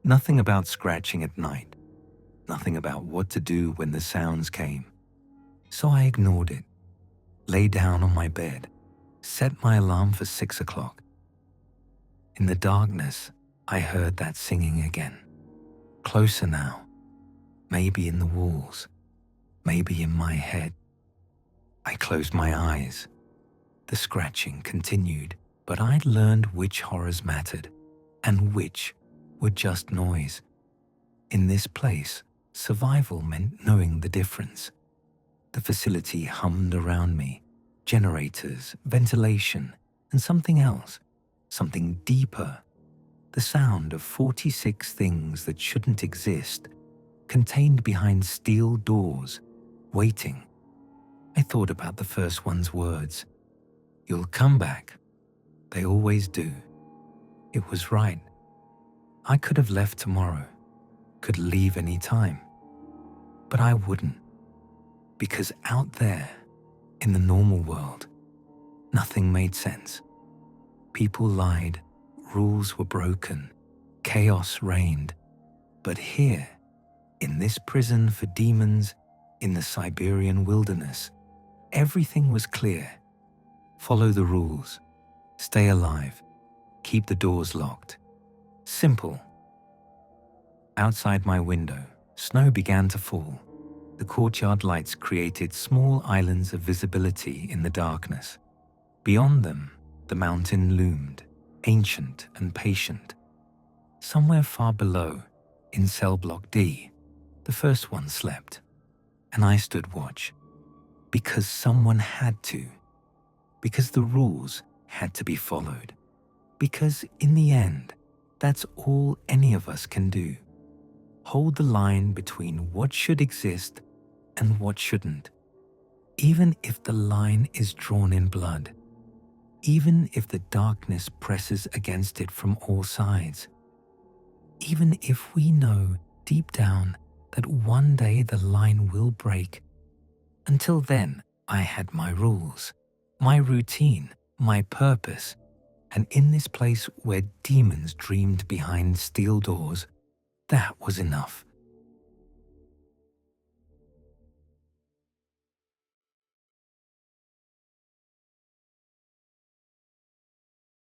Nothing about scratching at night. Nothing about what to do when the sounds came. So I ignored it. Lay down on my bed. Set my alarm for 6 o'clock. In the darkness, I heard that singing again. Closer now. Maybe in the walls. Maybe in my head. I closed my eyes. The scratching continued, but I'd learned which horrors mattered and which were just noise. In this place, survival meant knowing the difference. The facility hummed around me, generators, ventilation, and something else, something deeper. The sound of 46 things that shouldn't exist, contained behind steel doors, waiting. I thought about the first one's words. You'll come back. They always do. It was right. I could have left tomorrow, could leave any time. But I wouldn't. Because out there, in the normal world, nothing made sense. People lied, rules were broken, chaos reigned. But here, in this prison for demons, in the Siberian wilderness, everything was clear. Follow the rules. Stay alive. Keep the doors locked. Simple. Outside my window, snow began to fall. The courtyard lights created small islands of visibility in the darkness. Beyond them, the mountain loomed, ancient and patient. Somewhere far below, in cell block D, the first one slept, and I stood watch. Because someone had to. Because the rules had to be followed. Because in the end, that's all any of us can do. Hold the line between what should exist and what shouldn't. Even if the line is drawn in blood. Even if the darkness presses against it from all sides. Even if we know deep down that one day the line will break. Until then, I had my rules, my routine, my purpose, and in this place where demons dreamed behind steel doors, that was enough.